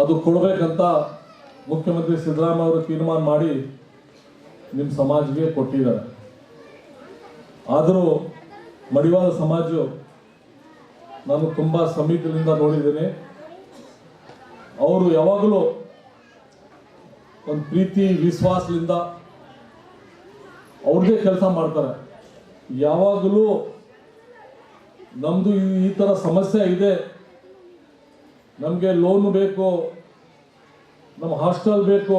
ಅದು ಕೊಡಬೇಕಂತ ಮುಖ್ಯಮಂತ್ರಿ ಸಿದ್ದರಾಮಯ್ಯ ಅವರು ತೀರ್ಮಾನ ಮಾಡಿ ನಿಮ್ಮ ಸಮಾಜಕ್ಕೆ ಕೊಟ್ಟಿದ್ದಾರೆ. ಆದರೂ ಮಡಿವಾಳ ಸಮಾಜ ನಾನು ತುಂಬ ಸಮೀಪದಿಂದ ನೋಡಿದ್ದೇನೆ. ಅವರು ಯಾವಾಗಲೂ ಒಂದು ಪ್ರೀತಿ ವಿಶ್ವಾಸದಿಂದ ಅವ್ರದ್ದೇ ಕೆಲಸ ಮಾಡ್ತಾರೆ. ಯಾವಾಗಲೂ ನಮ್ಮದು ಈ ಥರ ಸಮಸ್ಯೆ ಇದೆ, ನಮಗೆ ಲೋನ್ ಬೇಕು, ನಮ್ಮ ಹಾಸ್ಟೆಲ್ ಬೇಕು,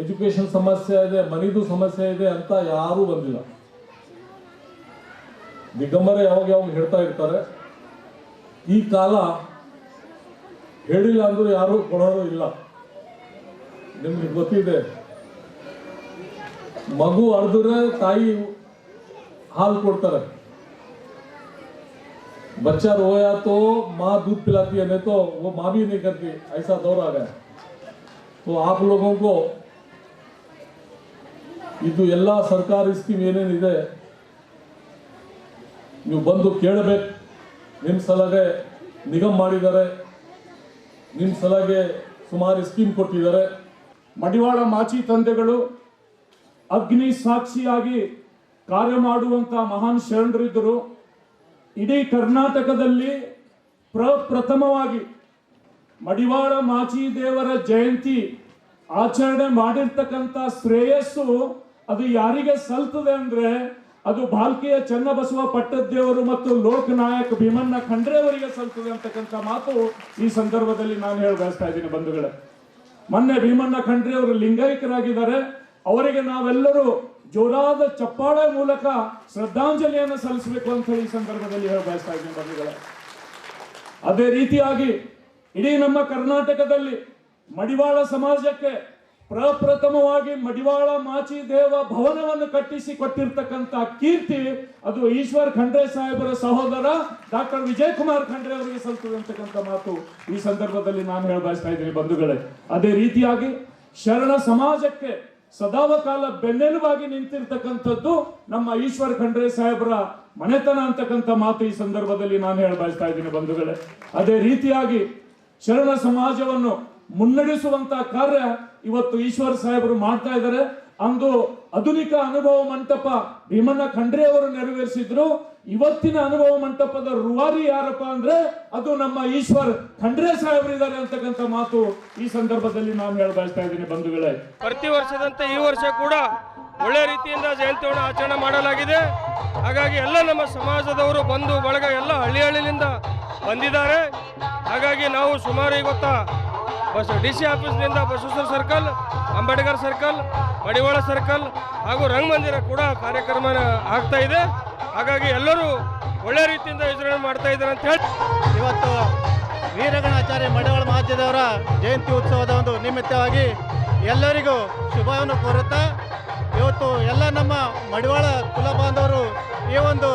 ಎಜುಕೇಷನ್ ಸಮಸ್ಯೆ ಇದೆ, ಮನೆದು ಸಮಸ್ಯೆ ಇದೆ ಅಂತ ಯಾರೂ ಬಂದಿಲ್ಲ. ದಿಗಂಬರೇ ಯಾವಾಗ ಹೇಳ್ತಾ ಇರ್ತಾರೆ. ಈ ಕಾಲ ಹೇಳಿಲ್ಲ ಅಂದ್ರೂ ಯಾರು ಕೊಡೋರು ಇಲ್ಲ. ನಿಮ್ಗೆ ಗೊತ್ತಿದೆ, ಮಗು ಅರ್ದ್ರೆ ತಾಯಿ ಹಾಲು ಕೊಡ್ತಾರೆ. बच्चा रोया तो माँ दूध पिलाती है, नहीं तो वो माँ भी नहीं करती. ऐसा दौर आ गया. तो आप लोगों को ಇದು ಎಲ್ಲ ಸರ್ಕಾರಿ ಸ್ಕೀಮ್ ಏನೇನಿದೆ ನೀವು ಬಂದು ಕೇಳಬೇಕು. ನಿಮ್ಮ ಸಲಹೆ ನಿಗಮ ಮಾಡಿದ್ದಾರೆ, ನಿಮ್ಮ ಸಲಹೆ ಸುಮಾರು ಸ್ಕೀಮ್ ಕೊಟ್ಟಿದ್ದಾರೆ. ಮಡಿವಾಳ ಮಾಚಿ ತಂದೆಗಳು ಅಗ್ನಿ ಸಾಕ್ಷಿಯಾಗಿ ಕಾರ್ಯ ಮಾಡುವಂತ ಮಹಾನ್ ಶರಣರಿದ್ದರು. ಇಡೀ ಕರ್ನಾಟಕದಲ್ಲಿ ಪ್ರಪ್ರಥಮವಾಗಿ ಮಡಿವಾಳ ಮಾಚಿ ದೇವರ ಜಯಂತಿ ಆಚರಣೆ ಮಾಡಿರ್ತಕ್ಕಂಥ ಶ್ರೇಯಸ್ಸು ಅದು ಯಾರಿಗೆ ಸಲ್ತದೆ ಅಂದ್ರೆ ಅದು ಭಾಲ್ಕಿಯ ಚನ್ನಬಸವ ಪಟ್ಟದ್ದೇವರು ಮತ್ತು ಲೋಕನಾಯಕ ಭೀಮಣ್ಣ ಖಂಡ್ರೆ ಅವರಿಗೆ ಸಲ್ತದೆ ಅಂತಕ್ಕಂಥ ಮಾತು ಈ ಸಂದರ್ಭದಲ್ಲಿ ನಾನು ಹೇಳಿ ಬಯಸ್ತಾ ಇದ್ದೀನಿ ಬಂಧುಗಳೇ. ಮೊನ್ನೆ ಭೀಮಣ್ಣ ಖಂಡ್ರೆ ಅವರು ಲಿಂಗೈಕ್ಯರಾಗಿದ್ದಾರೆ. ಅವರಿಗೆ ನಾವೆಲ್ಲರೂ ಜೋರಾದ ಚಪ್ಪಾಳೆ ಮೂಲಕ ಶ್ರದ್ಧಾಂಜಲಿಯನ್ನು ಸಲ್ಲಿಸಬೇಕು ಅಂತ ಹೇಳಿ ಈ ಸಂದರ್ಭದಲ್ಲಿ ಹೇಳಿ ಬಯಸ್ತಾ ಇದ್ದೀನಿ ಬಂಧುಗಳೇ. ಅದೇ ರೀತಿಯಾಗಿ ಇಡೀ ನಮ್ಮ ಕರ್ನಾಟಕದಲ್ಲಿ ಮಡಿವಾಳ ಸಮಾಜಕ್ಕೆ ಪ್ರಪ್ರಥಮವಾಗಿ ಮಡಿವಾಳ ಮಾಚಿದೇವ ಭವನವನ್ನು ಕಟ್ಟಿಸಿ ಕೊಟ್ಟಿರ್ತಕ್ಕಂಥ ಕೀರ್ತಿ ಅದು ಈಶ್ವರ್ ಖಂಡ್ರೆ ಸಾಹೇಬರ ಸಹೋದರ ಡಾಕ್ಟರ್ ವಿಜಯ್ ಕುಮಾರ್ ಖಂಡ್ರೆ ಅವರಿಗೆ ಸಲ್ತದೆ ಅಂತಕ್ಕಂಥ ಮಾತು ಈ ಸಂದರ್ಭದಲ್ಲಿ ನಾನು ಹೇಳ ಬಯಸ್ತಾ ಇದ್ದೀನಿ ಬಂಧುಗಳೇ. ಅದೇ ರೀತಿಯಾಗಿ ಶರಣ ಸಮಾಜಕ್ಕೆ ಸದಾವಕಾಲ ಬೆನ್ನೆಲುಬಾಗಿ ನಿಂತಿರ್ತಕ್ಕಂಥದ್ದು ನಮ್ಮ ಈಶ್ವರ್ ಖಂಡ್ರೆ ಸಾಹೇಬರ ಮನೆತನ ಅಂತಕ್ಕಂಥ ಮಾತು ಈ ಸಂದರ್ಭದಲ್ಲಿ ನಾನು ಹೇಳ ಬಯಸ್ತಾ ಇದ್ದೀನಿ ಬಂಧುಗಳೇ. ಅದೇ ರೀತಿಯಾಗಿ ಶರಣ ಸಮಾಜವನ್ನು ಮುನ್ನಡೆಸುವಂತಹ ಕಾರ್ಯ ಇವತ್ತು ಈಶ್ವರ್ ಸಾಹೇಬರು ಮಾಡ್ತಾ ಇದ್ದಾರೆ. ಅಂದು ಆಧುನಿಕ ಅನುಭವ ಮಂಟಪ ಭೀಮಣ್ಣ ಖಂಡ್ರೆ ಅವರು ನೆರವೇರಿಸಿದ್ರು. ಇವತ್ತಿನ ಅನುಭವ ಮಂಟಪದ ರೂವಾರಿ ಯಾರಪ್ಪ ಅಂದ್ರೆ ಅದು ನಮ್ಮ ಈಶ್ವರ್ ಖಂಡ್ರೆ ಸಾಹೇಬರು ಇದ್ದಾರೆ ಅಂತಕ್ಕಂಥ ಮಾತು ಈ ಸಂದರ್ಭದಲ್ಲಿ ನಾನು ಹೇಳ ಬಯಸ್ತಾ ಇದ್ದೀನಿ ಬಂಧುಗಳೇ. ಪ್ರತಿ ವರ್ಷದಂತೆ ಈ ವರ್ಷ ಕೂಡ ಒಳ್ಳೆ ರೀತಿಯಿಂದ ಜಯಂತಿಯನ್ನು ಆಚರಣೆ ಮಾಡಲಾಗಿದೆ. ಹಾಗಾಗಿ ಎಲ್ಲ ನಮ್ಮ ಸಮಾಜದವರು ಬಂಧು ಬಳಗ ಎಲ್ಲ ಹಳ್ಳಿಯಿಂದ ಬಂದಿದ್ದಾರೆ. ಹಾಗಾಗಿ ನಾವು ಸುಮಾರು ಇವತ್ತು DC ಆಫೀಸ್ನಿಂದ Basaveshwara circle, Ambedkar circle, Madivala circle ಹಾಗೂ ರಂಗಮಂದಿರ ಕೂಡ ಕಾರ್ಯಕ್ರಮ ಆಗ್ತಾ ಇದೆ. ಹಾಗಾಗಿ ಎಲ್ಲರೂ ಒಳ್ಳೆ ರೀತಿಯಿಂದ ವಿಜೃಂಭಣೆ ಮಾಡ್ತಾ ಇದ್ದಾರೆ ಅಂತ ಹೇಳಿ ಇವತ್ತು ವೀರಗಣಾಚಾರ್ಯ ಮಡಿವಾಳ ಮಹಾದೇವರ ಜಯಂತಿ ಉತ್ಸವದ ಒಂದು ನಿಮಿತ್ತವಾಗಿ ಎಲ್ಲರಿಗೂ ಶುಭವನ್ನು ಕೋರುತ್ತಾ ಇವತ್ತು ಎಲ್ಲ ನಮ್ಮ ಮಡಿವಾಳ ಕುಲ ಬಾಂಧವರು ಈ ಒಂದು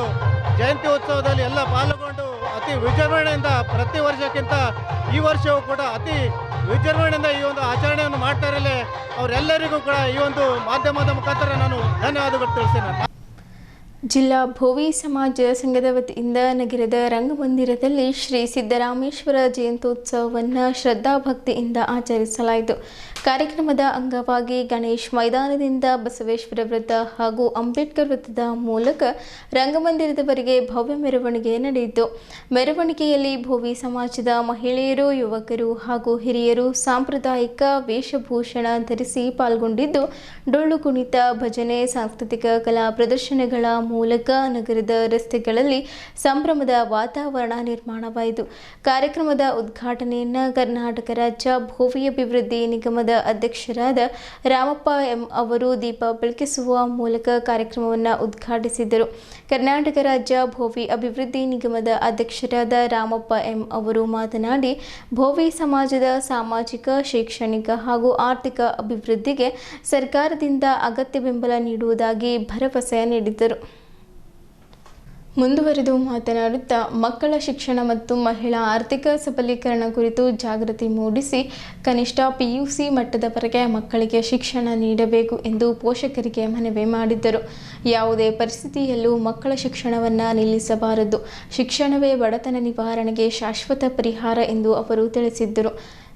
ಜಯಂತಿ ಉತ್ಸವದಲ್ಲಿ ಎಲ್ಲ ಪಾಲ್ಗೊಂಡು ಅತಿ ವಿಜೃಂಭಣೆಯಿಂದ ಪ್ರತಿ ವರ್ಷಕ್ಕಿಂತ ಈ ವರ್ಷವೂ ಕೂಡ ಅತಿ ವಿಜೃಂಭಣೆಯಿಂದ ಈ ಒಂದು ಆಚರಣೆಯನ್ನು ಮಾಡ್ತಾ ಇರಲಿ ಅವರೆಲ್ಲರಿಗೂ ಕೂಡ ಈ ಒಂದು ಮಾಧ್ಯಮದ ಮುಖಾಂತರ ನಾನು ಧನ್ಯವಾದಗಳು ತಿಳಿಸ್ತೇನೆ. ಜಿಲ್ಲಾ ಭೋವಿ ಸಮಾಜ ಸಂಘದ ವತಿಯಿಂದ ನಗರದ ರಂಗಮಂದಿರದಲ್ಲಿ ಶ್ರೀ ಸಿದ್ದರಾಮೇಶ್ವರ ಜಯಂತ್ಯೋತ್ಸವವನ್ನು ಶ್ರದ್ಧಾಭಕ್ತಿಯಿಂದ ಆಚರಿಸಲಾಯಿತು. ಕಾರ್ಯಕ್ರಮದ ಅಂಗವಾಗಿ ಗಣೇಶ್ ಮೈದಾನದಿಂದ ಬಸವೇಶ್ವರ ವೃತ್ತ ಹಾಗೂ ಅಂಬೇಡ್ಕರ್ ವೃತ್ತದ ಮೂಲಕ ರಂಗಮಂದಿರದವರೆಗೆ ಭವ್ಯ ಮೆರವಣಿಗೆ ನಡೆಯಿತು. ಮೆರವಣಿಗೆಯಲ್ಲಿ ಭೋವಿ ಸಮಾಜದ ಮಹಿಳೆಯರು, ಯುವಕರು ಹಾಗೂ ಹಿರಿಯರು ಸಾಂಪ್ರದಾಯಿಕ ವೇಷಭೂಷಣ ಧರಿಸಿ ಪಾಲ್ಗೊಂಡಿದ್ದು, ಡೊಳ್ಳು ಕುಣಿತ, ಭಜನೆ, ಸಾಂಸ್ಕೃತಿಕ ಕಲಾ ಪ್ರದರ್ಶನಗಳ ಮೂಲಕ ನಗರದ ರಸ್ತೆಗಳಲ್ಲಿ ಸಂಭ್ರಮದ ವಾತಾವರಣ ನಿರ್ಮಾಣವಾಯಿತು. ಕಾರ್ಯಕ್ರಮದ ಉದ್ಘಾಟನೆಯನ್ನು ಕರ್ನಾಟಕ ರಾಜ್ಯ ಭೋವಿ ಅಭಿವೃದ್ಧಿ ನಿಗಮದ ಅಧ್ಯಕ್ಷರಾದ ರಾಮಪ್ಪ ಎಂ ಅವರು ದೀಪ ಬೆಳಗಿಸುವ ಮೂಲಕ ಕಾರ್ಯಕ್ರಮವನ್ನು ಉದ್ಘಾಟಿಸಿದರು. ಕರ್ನಾಟಕ ರಾಜ್ಯ ಭೋವಿ ಅಭಿವೃದ್ಧಿ ನಿಗಮದ ಅಧ್ಯಕ್ಷರಾದ ರಾಮಪ್ಪ ಎಂ ಅವರು ಮಾತನಾಡಿ, ಭೋವಿ ಸಮಾಜದ ಸಾಮಾಜಿಕ, ಶೈಕ್ಷಣಿಕ ಹಾಗೂ ಆರ್ಥಿಕ ಅಭಿವೃದ್ಧಿಗೆ ಸರ್ಕಾರದಿಂದ ಅಗತ್ಯ ಬೆಂಬಲ ನೀಡುವುದಾಗಿ ಭರವಸೆ ನೀಡಿದರು. ಮುಂದುವರೆದು ಮಾತನಾಡುತ್ತಾ ಮಕ್ಕಳ ಶಿಕ್ಷಣ ಮತ್ತು ಮಹಿಳಾ ಆರ್ಥಿಕ ಸಬಲೀಕರಣ ಕುರಿತು ಜಾಗೃತಿ ಮೂಡಿಸಿ ಕನಿಷ್ಠ PUC ಮಟ್ಟದವರೆಗೆ ಮಕ್ಕಳಿಗೆ ಶಿಕ್ಷಣ ನೀಡಬೇಕು ಎಂದು ಪೋಷಕರಿಗೆ ಮನವಿ ಮಾಡಿದ್ದರು. ಯಾವುದೇ ಪರಿಸ್ಥಿತಿಯಲ್ಲೂ ಮಕ್ಕಳ ಶಿಕ್ಷಣವನ್ನು ನಿಲ್ಲಿಸಬಾರದು. ಶಿಕ್ಷಣವೇ ಬಡತನ ನಿವಾರಣೆಗೆ ಶಾಶ್ವತ ಪರಿಹಾರ ಎಂದು ಅವರು ತಿಳಿಸಿದ್ದರು.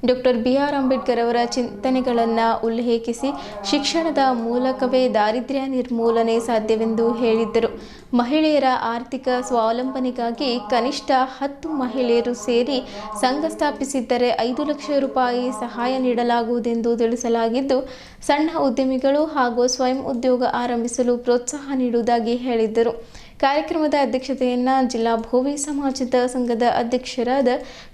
ಡಾಕ್ಟರ್ BR ಅಂಬೇಡ್ಕರ್ ಅವರ ಚಿಂತನೆಗಳನ್ನು ಉಲ್ಲೇಖಿಸಿ ಶಿಕ್ಷಣದ ಮೂಲಕವೇ ದಾರಿದ್ರ್ಯ ನಿರ್ಮೂಲನೆ ಸಾಧ್ಯವೆಂದು ಹೇಳಿದ್ದರು. ಮಹಿಳೆಯರ ಆರ್ಥಿಕ ಸ್ವಾವಲಂಬನೆಗಾಗಿ ಕನಿಷ್ಠ 10 ಮಹಿಳೆಯರು ಸೇರಿ ಸಂಘ ಸ್ಥಾಪಿಸಿದ್ದರೆ 5 ಲಕ್ಷ ರೂಪಾಯಿ ಸಹಾಯ ನೀಡಲಾಗುವುದೆಂದು ತಿಳಿಸಲಾಗಿದ್ದು, ಸಣ್ಣ ಉದ್ಯಮಿಗಳು ಹಾಗೂ ಸ್ವಯಂ ಉದ್ಯೋಗ ಆರಂಭಿಸಲು ಪ್ರೋತ್ಸಾಹ ನೀಡುವುದಾಗಿ ಹೇಳಿದ್ದರು. ಕಾರ್ಯಕ್ರಮದ ಅಧ್ಯಕ್ಷತೆಯನ್ನು ಜಿಲ್ಲಾ ಭೋವಿ ಸಮಾಜದ ಸಂಘದ ಅಧ್ಯಕ್ಷರಾದ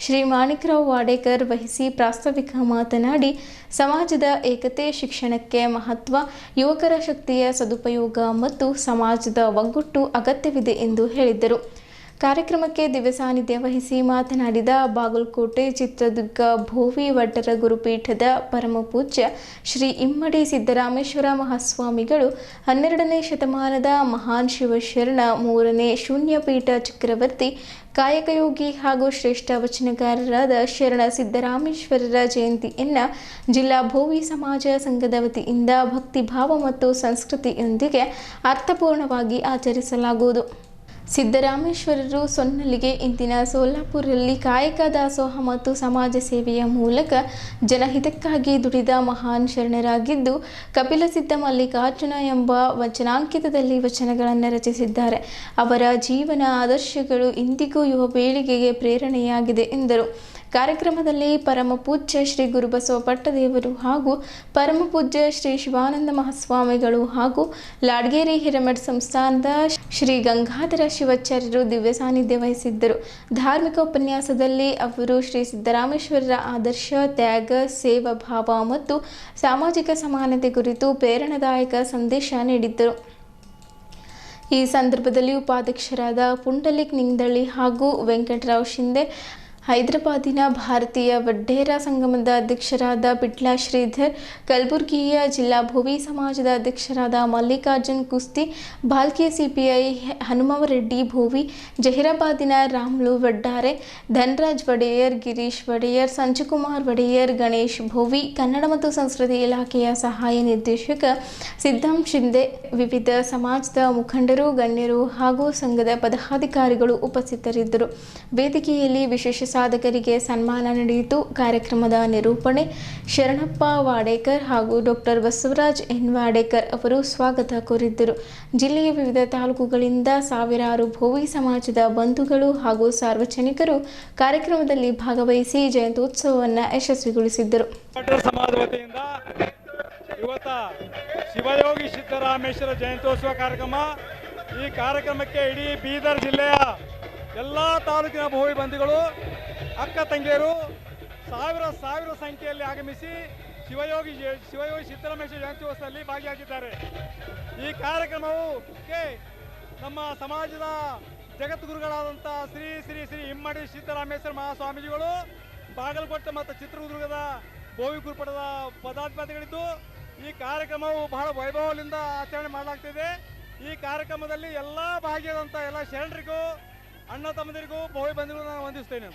ಶ್ರೀ ಮಾಣಿಕರಾವ್ ವಾಡೇಕರ್ ವಹಿಸಿ ಪ್ರಾಸ್ತಾವಿಕ ಮಾತನಾಡಿ, ಸಮಾಜದ ಏಕತೆ, ಶಿಕ್ಷಣಕ್ಕೆ ಮಹತ್ವ, ಯುವಕರ ಶಕ್ತಿಯ ಸದುಪಯೋಗ ಮತ್ತು ಸಮಾಜದ ಒಗ್ಗಟ್ಟು ಅಗತ್ಯವಿದೆ ಎಂದು ಹೇಳಿದರು. ಕಾರ್ಯಕ್ರಮಕ್ಕೆ ದಿವ್ಯ ಸಾನ್ನಿಧ್ಯ ವಹಿಸಿ ಮಾತನಾಡಿದ ಬಾಗಲಕೋಟೆ, ಚಿತ್ರದುರ್ಗ, ಭೋವಿ ವಡ್ಡರ ಗುರುಪೀಠದ ಪರಮಪೂಜ್ಯ ಶ್ರೀ ಇಮ್ಮಡಿ ಸಿದ್ದರಾಮೇಶ್ವರ ಮಹಾಸ್ವಾಮಿಗಳು 12ನೇ ಶತಮಾನದ ಮಹಾನ್ ಶಿವಶರಣ, 3ನೇ ಶೂನ್ಯಪೀಠ ಚಕ್ರವರ್ತಿ, ಕಾಯಕಯೋಗಿ ಹಾಗೂ ಶ್ರೇಷ್ಠ ವಚನಕಾರರಾದ ಶರಣ ಸಿದ್ದರಾಮೇಶ್ವರರ ಜಯಂತಿಯನ್ನು ಜಿಲ್ಲಾ ಭೋವಿ ಸಮಾಜ ಸಂಘದ ವತಿಯಿಂದ ಭಕ್ತಿಭಾವ ಮತ್ತು ಸಂಸ್ಕೃತಿಯೊಂದಿಗೆ ಅರ್ಥಪೂರ್ಣವಾಗಿ ಆಚರಿಸಲಾಗುವುದು. ಸಿದ್ದರಾಮೇಶ್ವರರು ಸೊನ್ನಲಿಗೆ ಇಂದಿನ ಸೋಲಾಪುರಲ್ಲಿ ಕಾಯಕ ದಾಸೋಹ ಮತ್ತು ಸಮಾಜ ಸೇವೆಯ ಮೂಲಕ ಜನಹಿತಕ್ಕಾಗಿ ದುಡಿದ ಮಹಾನ್ ಶರಣರಾಗಿದ್ದು, ಕಪಿಲಸಿದ್ಧ ಮಲ್ಲಿಕಾರ್ಜುನ ಎಂಬ ವಚನಾಂಕಿತದಲ್ಲಿ ವಚನಗಳನ್ನು ರಚಿಸಿದ್ದಾರೆ. ಅವರ ಜೀವನ ಆದರ್ಶಗಳು ಇಂದಿಗೂ ಯುವ ಪೀಳಿಗೆಗೆ ಪ್ರೇರಣೆಯಾಗಿದೆ ಎಂದರು. ಕಾರ್ಯಕ್ರಮದಲ್ಲಿ ಪರಮಪೂಜ್ಯ ಶ್ರೀ ಗುರುಬಸವ ಪಟ್ಟದೇವರು ಹಾಗೂ ಪರಮಪೂಜ್ಯ ಶ್ರೀ ಶಿವಾನಂದ ಮಹಾಸ್ವಾಮಿಗಳು ಹಾಗೂ ಲಾಡ್ಗೇರಿ ಹಿರೇಮಠ ಸಂಸ್ಥಾನದ ಶ್ರೀ ಗಂಗಾಧರ ಶಿವಾಚಾರ್ಯರು ದಿವ್ಯ ಸಾನ್ನಿಧ್ಯ ವಹಿಸಿದ್ದರು. ಧಾರ್ಮಿಕ ಉಪನ್ಯಾಸದಲ್ಲಿ ಅವರು ಶ್ರೀ ಸಿದ್ದರಾಮೇಶ್ವರರ ಆದರ್ಶ, ತ್ಯಾಗ, ಸೇವಾ ಭಾವ ಮತ್ತು ಸಾಮಾಜಿಕ ಸಮಾನತೆ ಕುರಿತು ಪ್ರೇರಣಾದಾಯಕ ಸಂದೇಶ ನೀಡಿದ್ದರು. ಈ ಸಂದರ್ಭದಲ್ಲಿ ಉಪಾಧ್ಯಕ್ಷರಾದ ಪುಂಡಲಿಕ್ ನಿಂಗದಳ್ಳಿ ಹಾಗೂ ವೆಂಕಟರಾವ್ ಶಿಂದೆ, ಹೈದರಾಬಾದಿನ ಭಾರತೀಯ ವಡ್ಡೇರ ಸಂಗಮದ ಅಧ್ಯಕ್ಷರಾದ ಪಿಟ್ಲಾ ಶ್ರೀಧರ್, ಕಲಬುರಗಿಯ ಜಿಲ್ಲಾ ಭೋವಿ ಸಮಾಜದ ಅಧ್ಯಕ್ಷರಾದ ಮಲ್ಲಿಕಾರ್ಜುನ್ ಕುಸ್ತಿ, ಭಾಲ್ಕೆ ಸಿಪಿಐ ಹನುಮವರೆಡ್ಡಿ ಭೋವಿ, ಜಹೀರಾಬಾದಿನ ರಾಮ್ಲು ವಡ್ಡಾರೆ, ಧನರಾಜ್ ಒಡೆಯರ್, ಗಿರೀಶ್ ಒಡೆಯರ್, ಸಂಜುಕುಮಾರ್ ಒಡೆಯರ್, ಗಣೇಶ್ ಭೋವಿ, ಕನ್ನಡ ಮತ್ತು ಸಂಸ್ಕೃತಿ ಇಲಾಖೆಯ ಸಹಾಯ ನಿರ್ದೇಶಕ ಸಿದ್ದಂ ಶಿಂದೆ, ವಿವಿಧ ಸಮಾಜದ ಮುಖಂಡರು, ಗಣ್ಯರು ಹಾಗೂ ಸಂಘದ ಪದಾಧಿಕಾರಿಗಳು ಉಪಸ್ಥಿತರಿದ್ದರು. ವೇದಿಕೆಯಲ್ಲಿ ವಿಶೇಷ ಸಾಧಕರಿಗೆ ಸನ್ಮಾನ ನಡೆಯಿತು. ಕಾರ್ಯಕ್ರಮದ ನಿರೂಪಣೆ ಶರಣಪ್ಪ ವಾಡೇಕರ್ ಹಾಗೂ ಡಾಕ್ಟರ್ ಬಸವರಾಜ್ ಎನ್ ವಾಡೇಕರ್ ಅವರು ಸ್ವಾಗತ ಕೋರಿದ್ದರು. ಜಿಲ್ಲೆಯ ವಿವಿಧ ತಾಲೂಕುಗಳಿಂದ ಸಾವಿರಾರು ಭೋವಿ ಸಮಾಜದ ಬಂಧುಗಳು ಹಾಗೂ ಸಾರ್ವಜನಿಕರು ಕಾರ್ಯಕ್ರಮದಲ್ಲಿ ಭಾಗವಹಿಸಿ ಜಯಂತ್ಯೋತ್ಸವವನ್ನು ಯಶಸ್ವಿಗೊಳಿಸಿದ್ದರು. ಸಮಾಜ ವತಿಯಿಂದ ಇವತ್ತ ಶಿವಯೋಗಿ ಸಿದ್ದರಾಮೇಶ್ವರ ಜಯಂತ್ಯೋತ್ಸವ ಕಾರ್ಯಕ್ರಮ. ಈ ಕಾರ್ಯಕ್ರಮಕ್ಕೆ ಇಡೀ ಬೀದರ್ ಜಿಲ್ಲೆಯ ಎಲ್ಲ ತಾಲೂಕಿನ ಭೋವಿ ಬಂಧುಗಳು, ಅಕ್ಕ ತಂಗಿಯರು ಸಾವಿರ ಸಂಖ್ಯೆಯಲ್ಲಿ ಆಗಮಿಸಿ ಶಿವಯೋಗಿ ಸಿದ್ದರಾಮೇಶ್ವರ ಜಯಂತ್ಯೋತ್ಸವದಲ್ಲಿ ಭಾಗಿಯಾಗಿದ್ದಾರೆ. ಈ ಕಾರ್ಯಕ್ರಮವು ನಮ್ಮ ಸಮಾಜದ ಜಗದ್ಗುರುಗಳಾದಂಥ ಶ್ರೀ ಶ್ರೀ ಶ್ರೀ ಇಮ್ಮಡಿ ಸಿದ್ದರಾಮೇಶ್ವರ ಮಹಾಸ್ವಾಮೀಜಿಗಳು, ಬಾಗಲಕೋಟೆ ಮತ್ತು ಚಿತ್ರದುರ್ಗದ ಭೋವಿ ಗುರುಪಡದ ಪದಾಧಿಕಾರಿಗಳಿದ್ದು ಈ ಕಾರ್ಯಕ್ರಮವು ಬಹಳ ವೈಭವದಿಂದ ಆಚರಣೆ ಮಾಡಲಾಗ್ತಿದೆ. ಈ ಕಾರ್ಯಕ್ರಮದಲ್ಲಿ ಎಲ್ಲ ಭಾಗಿಯಾದಂಥ ಎಲ್ಲ ಶರಣರಿಗೂ ಅಣ್ಣ ತಮ್ಮಂದಿರಿಗೂ ಭೋವಿ ಬಂಧುಗಳು ನಾನು ವಂದಿಸ್ತೇನೆ.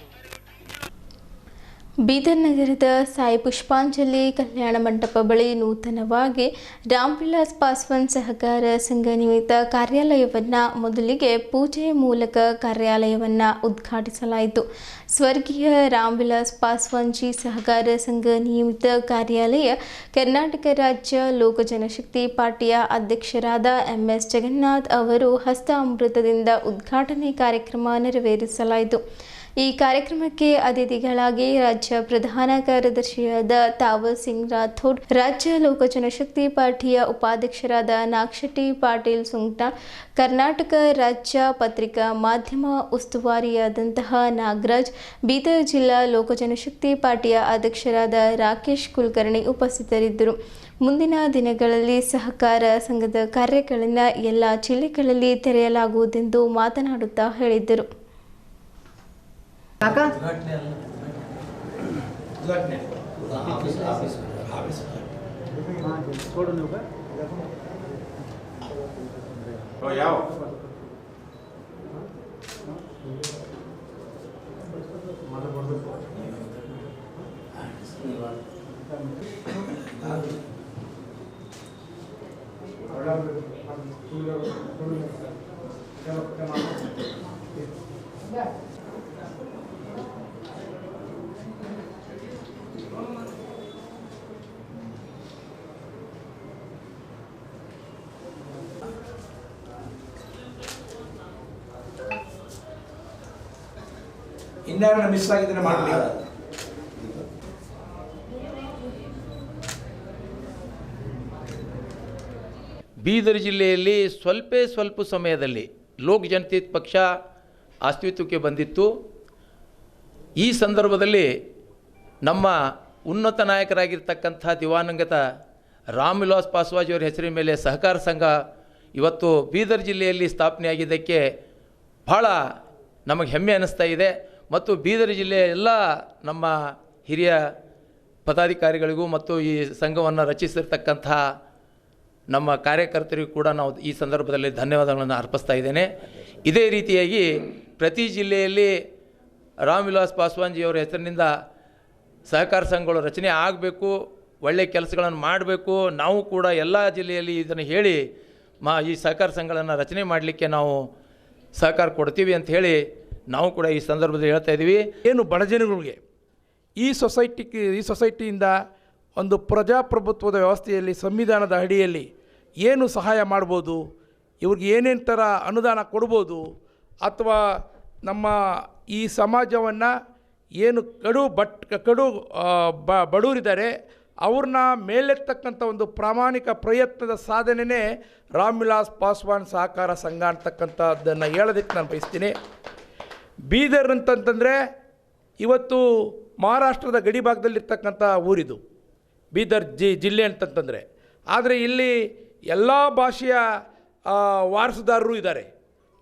ಬೀದರ್ ನಗರದ ಸಾಯಿ ಪುಷ್ಪಾಂಜಲಿ ಕಲ್ಯಾಣ ಮಂಟಪ ಬಳಿ ನೂತನವಾಗಿ ರಾಮ್ವಿಲಾಸ್ ಪಾಸ್ವಾನ್ ಸಹಕಾರ ಸಂಘ ನಿಮಿತ್ತ ಕಾರ್ಯಾಲಯವನ್ನು ಮೊದಲಿಗೆ ಪೂಜೆ ಮೂಲಕ ಕಾರ್ಯಾಲಯವನ್ನು ಉದ್ಘಾಟಿಸಲಾಯಿತು. ಸ್ವರ್ಗೀಯ ರಾಮ್ವಿಲಾಸ್ ಪಾಸ್ವಾನ್ಜಿ ಸಹಕಾರ ಸಂಘ ನಿಯಮಿತ ಕಾರ್ಯಾಲಯ ಕರ್ನಾಟಕ ರಾಜ್ಯ ಲೋಕ ಜನಶಕ್ತಿ ಪಾರ್ಟಿಯ ಅಧ್ಯಕ್ಷರಾದ MS ಜಗನ್ನಾಥ್ ಅವರು ಹಸ್ತ ಅಮೃತದಿಂದ ಉದ್ಘಾಟನೆ ಕಾರ್ಯಕ್ರಮ ನೆರವೇರಿಸಲಾಯಿತು. ಈ ಕಾರ್ಯಕ್ರಮಕ್ಕೆ ಅತಿಥಿಗಳಾಗಿ ರಾಜ್ಯ ಪ್ರಧಾನ ಕಾರ್ಯದರ್ಶಿಯಾದ ತಾವರ್ ಸಿಂಗ್ ರಾಥೋಡ್, ರಾಜ್ಯ ಲೋಕ ಜನಶಕ್ತಿ ಪಾರ್ಟಿಯ ಉಪಾಧ್ಯಕ್ಷರಾದ ನಾಗಶೆಟ್ಟಿ ಪಾಟೀಲ್ ಸುಂಗ್ಟಾಳ್, ಕರ್ನಾಟಕ ರಾಜ್ಯ ಪತ್ರಿಕಾ ಮಾಧ್ಯಮ ಉಸ್ತುವಾರಿಯಾದಂತಹ ನಾಗರಾಜ್, ಬೀದರ್ ಜಿಲ್ಲಾ ಲೋಕ ಜನಶಕ್ತಿ ಪಾರ್ಟಿಯ ಅಧ್ಯಕ್ಷರಾದ ರಾಕೇಶ್ ಕುಲಕರ್ಣಿ ಉಪಸ್ಥಿತರಿದ್ದರು. ಮುಂದಿನ ದಿನಗಳಲ್ಲಿ ಸಹಕಾರ ಸಂಘದ ಕಾರ್ಯಗಳನ್ನು ಎಲ್ಲ ಜಿಲ್ಲೆಗಳಲ್ಲಿ ತೆರೆಯಲಾಗುವುದೆಂದು ಮಾತನಾಡುತ್ತಾ ಹೇಳಿದ್ದರು. ಇನ್ಯಾರನ್ನ ಮಿಸ್ ಆಗಿದ್ರೆ ಮಾಡಲಿ. ಬೀದರ್ ಜಿಲ್ಲೆಯಲ್ಲಿ ಸ್ವಲ್ಪ ಸಮಯದಲ್ಲಿ ಲೋಕ ಜನತಾ ಪಕ್ಷ ಅಸ್ತಿತ್ವಕ್ಕೆ ಬಂದಿತ್ತು. ಈ ಸಂದರ್ಭದಲ್ಲಿ ನಮ್ಮ ಉನ್ನತ ನಾಯಕರಾಗಿರ್ತಕ್ಕಂಥ ದಿವಂಗತ ರಾಮ್ವಿಲಾಸ್ ಪಾಸ್ವಾನ್ಜಿಯವರ ಹೆಸರಿನ ಮೇಲೆ ಸಹಕಾರ ಸಂಘ ಇವತ್ತು ಬೀದರ್ ಜಿಲ್ಲೆಯಲ್ಲಿ ಸ್ಥಾಪನೆಯಾಗಿದ್ದಕ್ಕೆ ಭಾಳ ನಮಗೆ ಹೆಮ್ಮೆ ಅನ್ನಿಸ್ತಾ ಇದೆ. ಮತ್ತು ಬೀದರ್ ಜಿಲ್ಲೆಯ ಎಲ್ಲ ನಮ್ಮ ಹಿರಿಯ ಪದಾಧಿಕಾರಿಗಳಿಗೂ ಮತ್ತು ಈ ಸಂಘವನ್ನು ರಚಿಸಿರ್ತಕ್ಕಂಥ ನಮ್ಮ ಕಾರ್ಯಕರ್ತರಿಗೂ ಕೂಡ ನಾವು ಈ ಸಂದರ್ಭದಲ್ಲಿ ಧನ್ಯವಾದಗಳನ್ನು ಅರ್ಪಿಸ್ತಾ ಇದ್ದೇನೆ. ಇದೇ ರೀತಿಯಾಗಿ ಪ್ರತಿ ಜಿಲ್ಲೆಯಲ್ಲಿ ರಾಮ್ವಿಲಾಸ್ ಪಾಸ್ವಾನ್ಜಿಯವರ ಹೆಸರಿನಿಂದ ಸಹಕಾರ ಸಂಘಗಳು ರಚನೆ ಆಗಬೇಕು, ಒಳ್ಳೆಯ ಕೆಲಸಗಳನ್ನು ಮಾಡಬೇಕು. ನಾವು ಕೂಡ ಎಲ್ಲ ಜಿಲ್ಲೆಯಲ್ಲಿ ಇದನ್ನು ಹೇಳಿ ಈ ಸಹಕಾರ ಸಂಘಗಳನ್ನು ರಚನೆ ಮಾಡಲಿಕ್ಕೆ ನಾವು ಸಹಕಾರ ಕೊಡ್ತೀವಿ ಅಂತ ಹೇಳಿ ನಾವು ಕೂಡ ಈ ಸಂದರ್ಭದಲ್ಲಿ ಹೇಳ್ತಾ ಇದ್ದೀವಿ. ಏನು ಬಡ ಜನಗಳಿಗೆ ಈ ಸೊಸೈಟಿಯಿಂದ ಒಂದು ಪ್ರಜಾಪ್ರಭುತ್ವದ ವ್ಯವಸ್ಥೆಯಲ್ಲಿ ಸಂವಿಧಾನದ ಅಡಿಯಲ್ಲಿ ಏನು ಸಹಾಯ ಮಾಡ್ಬೋದು, ಇವ್ರಿಗೆ ಏನೇನು ಥರ ಅನುದಾನ ಕೊಡ್ಬೋದು, ಅಥವಾ ನಮ್ಮ ಈ ಸಮಾಜವನ್ನು ಏನು ಕಡು ಬಡವರಿದ್ದಾರೆ ಅವ್ರನ್ನ ಮೇಲೆತ್ತಕ್ಕಂಥ ಒಂದು ಪ್ರಾಮಾಣಿಕ ಪ್ರಯತ್ನದ ಸಾಧನೆಯೇ ರಾಮ್ ವಿಲಾಸ್ ಪಾಸ್ವಾನ್ ಸಹಕಾರ ಸಂಘ ಅಂತಕ್ಕಂಥದ್ದನ್ನು ಹೇಳೋದಕ್ಕೆ ನಾನು ಬಯಸ್ತೀನಿ. ಬೀದರ್ ಅಂತಂತಂದರೆ ಇವತ್ತು ಮಹಾರಾಷ್ಟ್ರದ ಗಡಿ ಭಾಗದಲ್ಲಿರ್ತಕ್ಕಂಥ ಊರಿದು ಬೀದರ್ ಜಿಲ್ಲೆ ಅಂತಂತಂದರೆ. ಆದರೆ ಇಲ್ಲಿ ಎಲ್ಲ ಭಾಷೆಯ ವಾರಸುದಾರರು ಇದ್ದಾರೆ.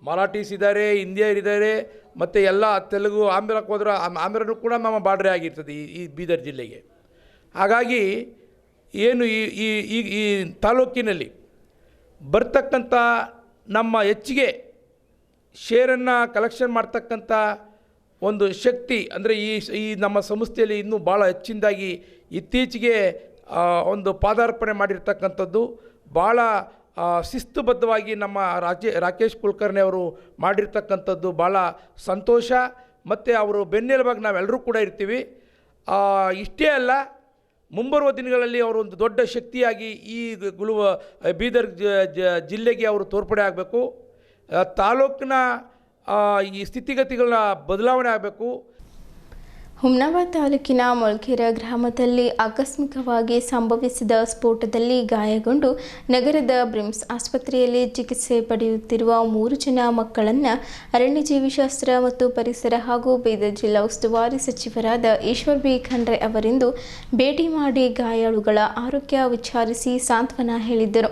ಮರಾಠೀಸ್ ಇದ್ದಾರೆ, ಹಿಂದಿಯರಿದ್ದಾರೆ, ಮತ್ತು ಎಲ್ಲ ತೆಲುಗು, ಆಂಧ್ರಕ್ಕೆ ಹೋದ್ರೆ ಆಂಧ್ರನೂ ಕೂಡ ನಮ್ಮ ಬಾರ್ಡ್ರೇ ಆಗಿರ್ತದೆ ಈ ಬೀದರ್ ಜಿಲ್ಲೆಗೆ. ಹಾಗಾಗಿ ಏನು ಈ ತಾಲೂಕಿನಲ್ಲಿ ಬರ್ತಕ್ಕಂಥ ನಮ್ಮ ಹೆಚ್ಚಿಗೆ ಶೇರನ್ನು ಕಲೆಕ್ಷನ್ ಮಾಡ್ತಕ್ಕಂಥ ಒಂದು ಶಕ್ತಿ ಅಂದರೆ ಈ ನಮ್ಮ ಸಂಸ್ಥೆಯಲ್ಲಿ ಇನ್ನೂ ಭಾಳ ಹೆಚ್ಚಿನದಾಗಿ ಇತ್ತೀಚೆಗೆ ಒಂದು ಪಾದಾರ್ಪಣೆ ಮಾಡಿರ್ತಕ್ಕಂಥದ್ದು ಭಾಳ ಶಿಸ್ತುಬದ್ಧವಾಗಿ ನಮ್ಮ ರಾಕೇಶ್ ಕುಲಕರ್ಣಿ ಅವರು ಮಾಡಿರ್ತಕ್ಕಂಥದ್ದು ಭಾಳ ಸಂತೋಷ. ಮತ್ತು ಅವರು ಬೆನ್ನೆಲುಬಾಗಿ ನಾವೆಲ್ಲರೂ ಕೂಡ ಇರ್ತೀವಿ. ಇಷ್ಟೇ ಅಲ್ಲ, ಮುಂಬರುವ ದಿನಗಳಲ್ಲಿ ಅವರು ಒಂದು ದೊಡ್ಡ ಶಕ್ತಿಯಾಗಿ ಈ ಬೀದರ್ ಜಿಲ್ಲೆಗೆ ಅವರು ತೋರ್ಪಡೆ ಆಗಬೇಕು. ತಾಲೂಕಿನ ಈ ಸ್ಥಿತಿಗತಿಗಳನ್ನ ಬದಲಾವಣೆ ಆಗಬೇಕು. ಹುಮ್ನಾಬಾದ್ ತಾಲೂಕಿನ ಮೊಳ್ಕೆರೆ ಗ್ರಾಮದಲ್ಲಿ ಆಕಸ್ಮಿಕವಾಗಿ ಸಂಭವಿಸಿದ ಸ್ಫೋಟದಲ್ಲಿ ಗಾಯಗೊಂಡು ನಗರದ ಬ್ರಿಮ್ಸ್ ಆಸ್ಪತ್ರೆಯಲ್ಲಿ ಚಿಕಿತ್ಸೆ ಪಡೆಯುತ್ತಿರುವ 3 ಜನ ಮಕ್ಕಳನ್ನು ಅರಣ್ಯಜೀವಿಶಾಸ್ತ್ರ ಮತ್ತು ಪರಿಸರ ಹಾಗೂ ಬೀದರ್ ಜಿಲ್ಲಾ ಉಸ್ತುವಾರಿ ಸಚಿವರಾದ ಈಶ್ವರ್ ಬಿ ಖಂಡ್ರೆ ಅವರಿಂದು ಭೇಟಿ ಮಾಡಿ ಗಾಯಾಳುಗಳ ಆರೋಗ್ಯ ವಿಚಾರಿಸಿ ಸಾಂತ್ವನ ಹೇಳಿದ್ದರು.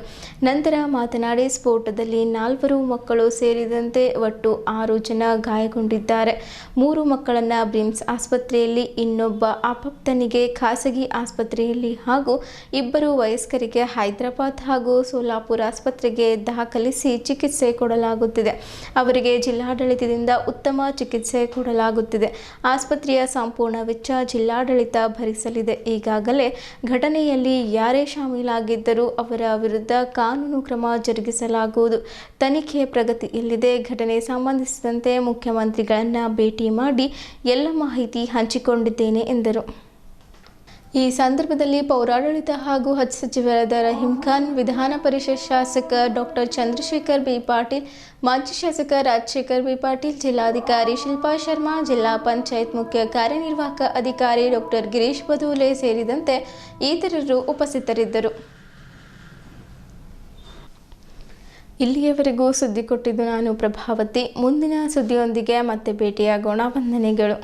ನಂತರ ಮಾತನಾಡಿ, ಸ್ಫೋಟದಲ್ಲಿ 4 ಮಕ್ಕಳು ಸೇರಿದಂತೆ ಒಟ್ಟು 6 ಜನ ಗಾಯಗೊಂಡಿದ್ದಾರೆ. 3 ಮಕ್ಕಳನ್ನು ಬ್ರಿಮ್ಸ್ ಆಸ್ಪತ್ರೆ, ಇನ್ನೊಬ್ಬ ಆಪಪ್ತನಿಗೆ ಖಾಸಗಿ ಆಸ್ಪತ್ರೆಯಲ್ಲಿ ಹಾಗೂ 2 ವಯಸ್ಕರಿಗೆ ಹೈದರಾಬಾದ್ ಹಾಗೂ ಸೋಲಾಪುರ ಆಸ್ಪತ್ರೆಗೆ ದಾಖಲಿಸಿ ಚಿಕಿತ್ಸೆ ಕೊಡಲಾಗುತ್ತಿದೆ. ಅವರಿಗೆ ಜಿಲ್ಲಾಡಳಿತದಿಂದ ಉತ್ತಮ ಚಿಕಿತ್ಸೆ ಕೊಡಲಾಗುತ್ತಿದೆ. ಆಸ್ಪತ್ರೆಯ ಸಂಪೂರ್ಣ ವೆಚ್ಚ ಜಿಲ್ಲಾಡಳಿತ ಭರಿಸಲಿದೆ. ಈಗಾಗಲೇ ಘಟನೆಯಲ್ಲಿ ಯಾರೇ ಶಾಮೀಲಾಗಿದ್ದರೂ ಅವರ ವಿರುದ್ಧ ಕಾನೂನು ಕ್ರಮ ಜರುಗಿಸಲಾಗುವುದು. ತನಿಖೆ ಪ್ರಗತಿಯಲ್ಲಿದೆ. ಘಟನೆ ಸಂಬಂಧಿಸಿದಂತೆ ಮುಖ್ಯಮಂತ್ರಿಗಳನ್ನು ಭೇಟಿ ಮಾಡಿ ಎಲ್ಲ ಮಾಹಿತಿ ಹಂಚಿಕೊಂಡಿದ್ದೇನೆ ಎಂದರು. ಈ ಸಂದರ್ಭದಲ್ಲಿ ಪೌರಾಡಳಿತ ಹಾಗೂ ಹಜ್ ಸಚಿವರಾದ ರಹೀಂ ಖಾನ್, ವಿಧಾನ ಪರಿಷತ್ ಶಾಸಕ ಡಾಕ್ಟರ್ ಚಂದ್ರಶೇಖರ್ ಬಿ ಪಾಟೀಲ್, ಮಾಜಿ ಶಾಸಕ ರಾಜಶೇಖರ್ ಬಿ ಪಾಟೀಲ್, ಜಿಲ್ಲಾಧಿಕಾರಿ ಶಿಲ್ಪಾ ಶರ್ಮಾ, ಜಿಲ್ಲಾ ಪಂಚಾಯತ್ ಮುಖ್ಯ ಕಾರ್ಯನಿರ್ವಾಹಕ ಅಧಿಕಾರಿ ಡಾಕ್ಟರ್ ಗಿರೀಶ್ ಬದೂಲೆ ಸೇರಿದಂತೆ ಇತರರು ಉಪಸ್ಥಿತರಿದ್ದರು. ಇಲ್ಲಿಯವರೆಗೂ ಸುದ್ದಿ ಕೊಟ್ಟಿದ್ದು ನಾನು ಪ್ರಭಾವತಿ. ಮುಂದಿನ ಸುದ್ದಿಯೊಂದಿಗೆ ಮತ್ತೆ ಭೇಟಿಯಾಗೋಣ. ವಂದನೆಗಳು.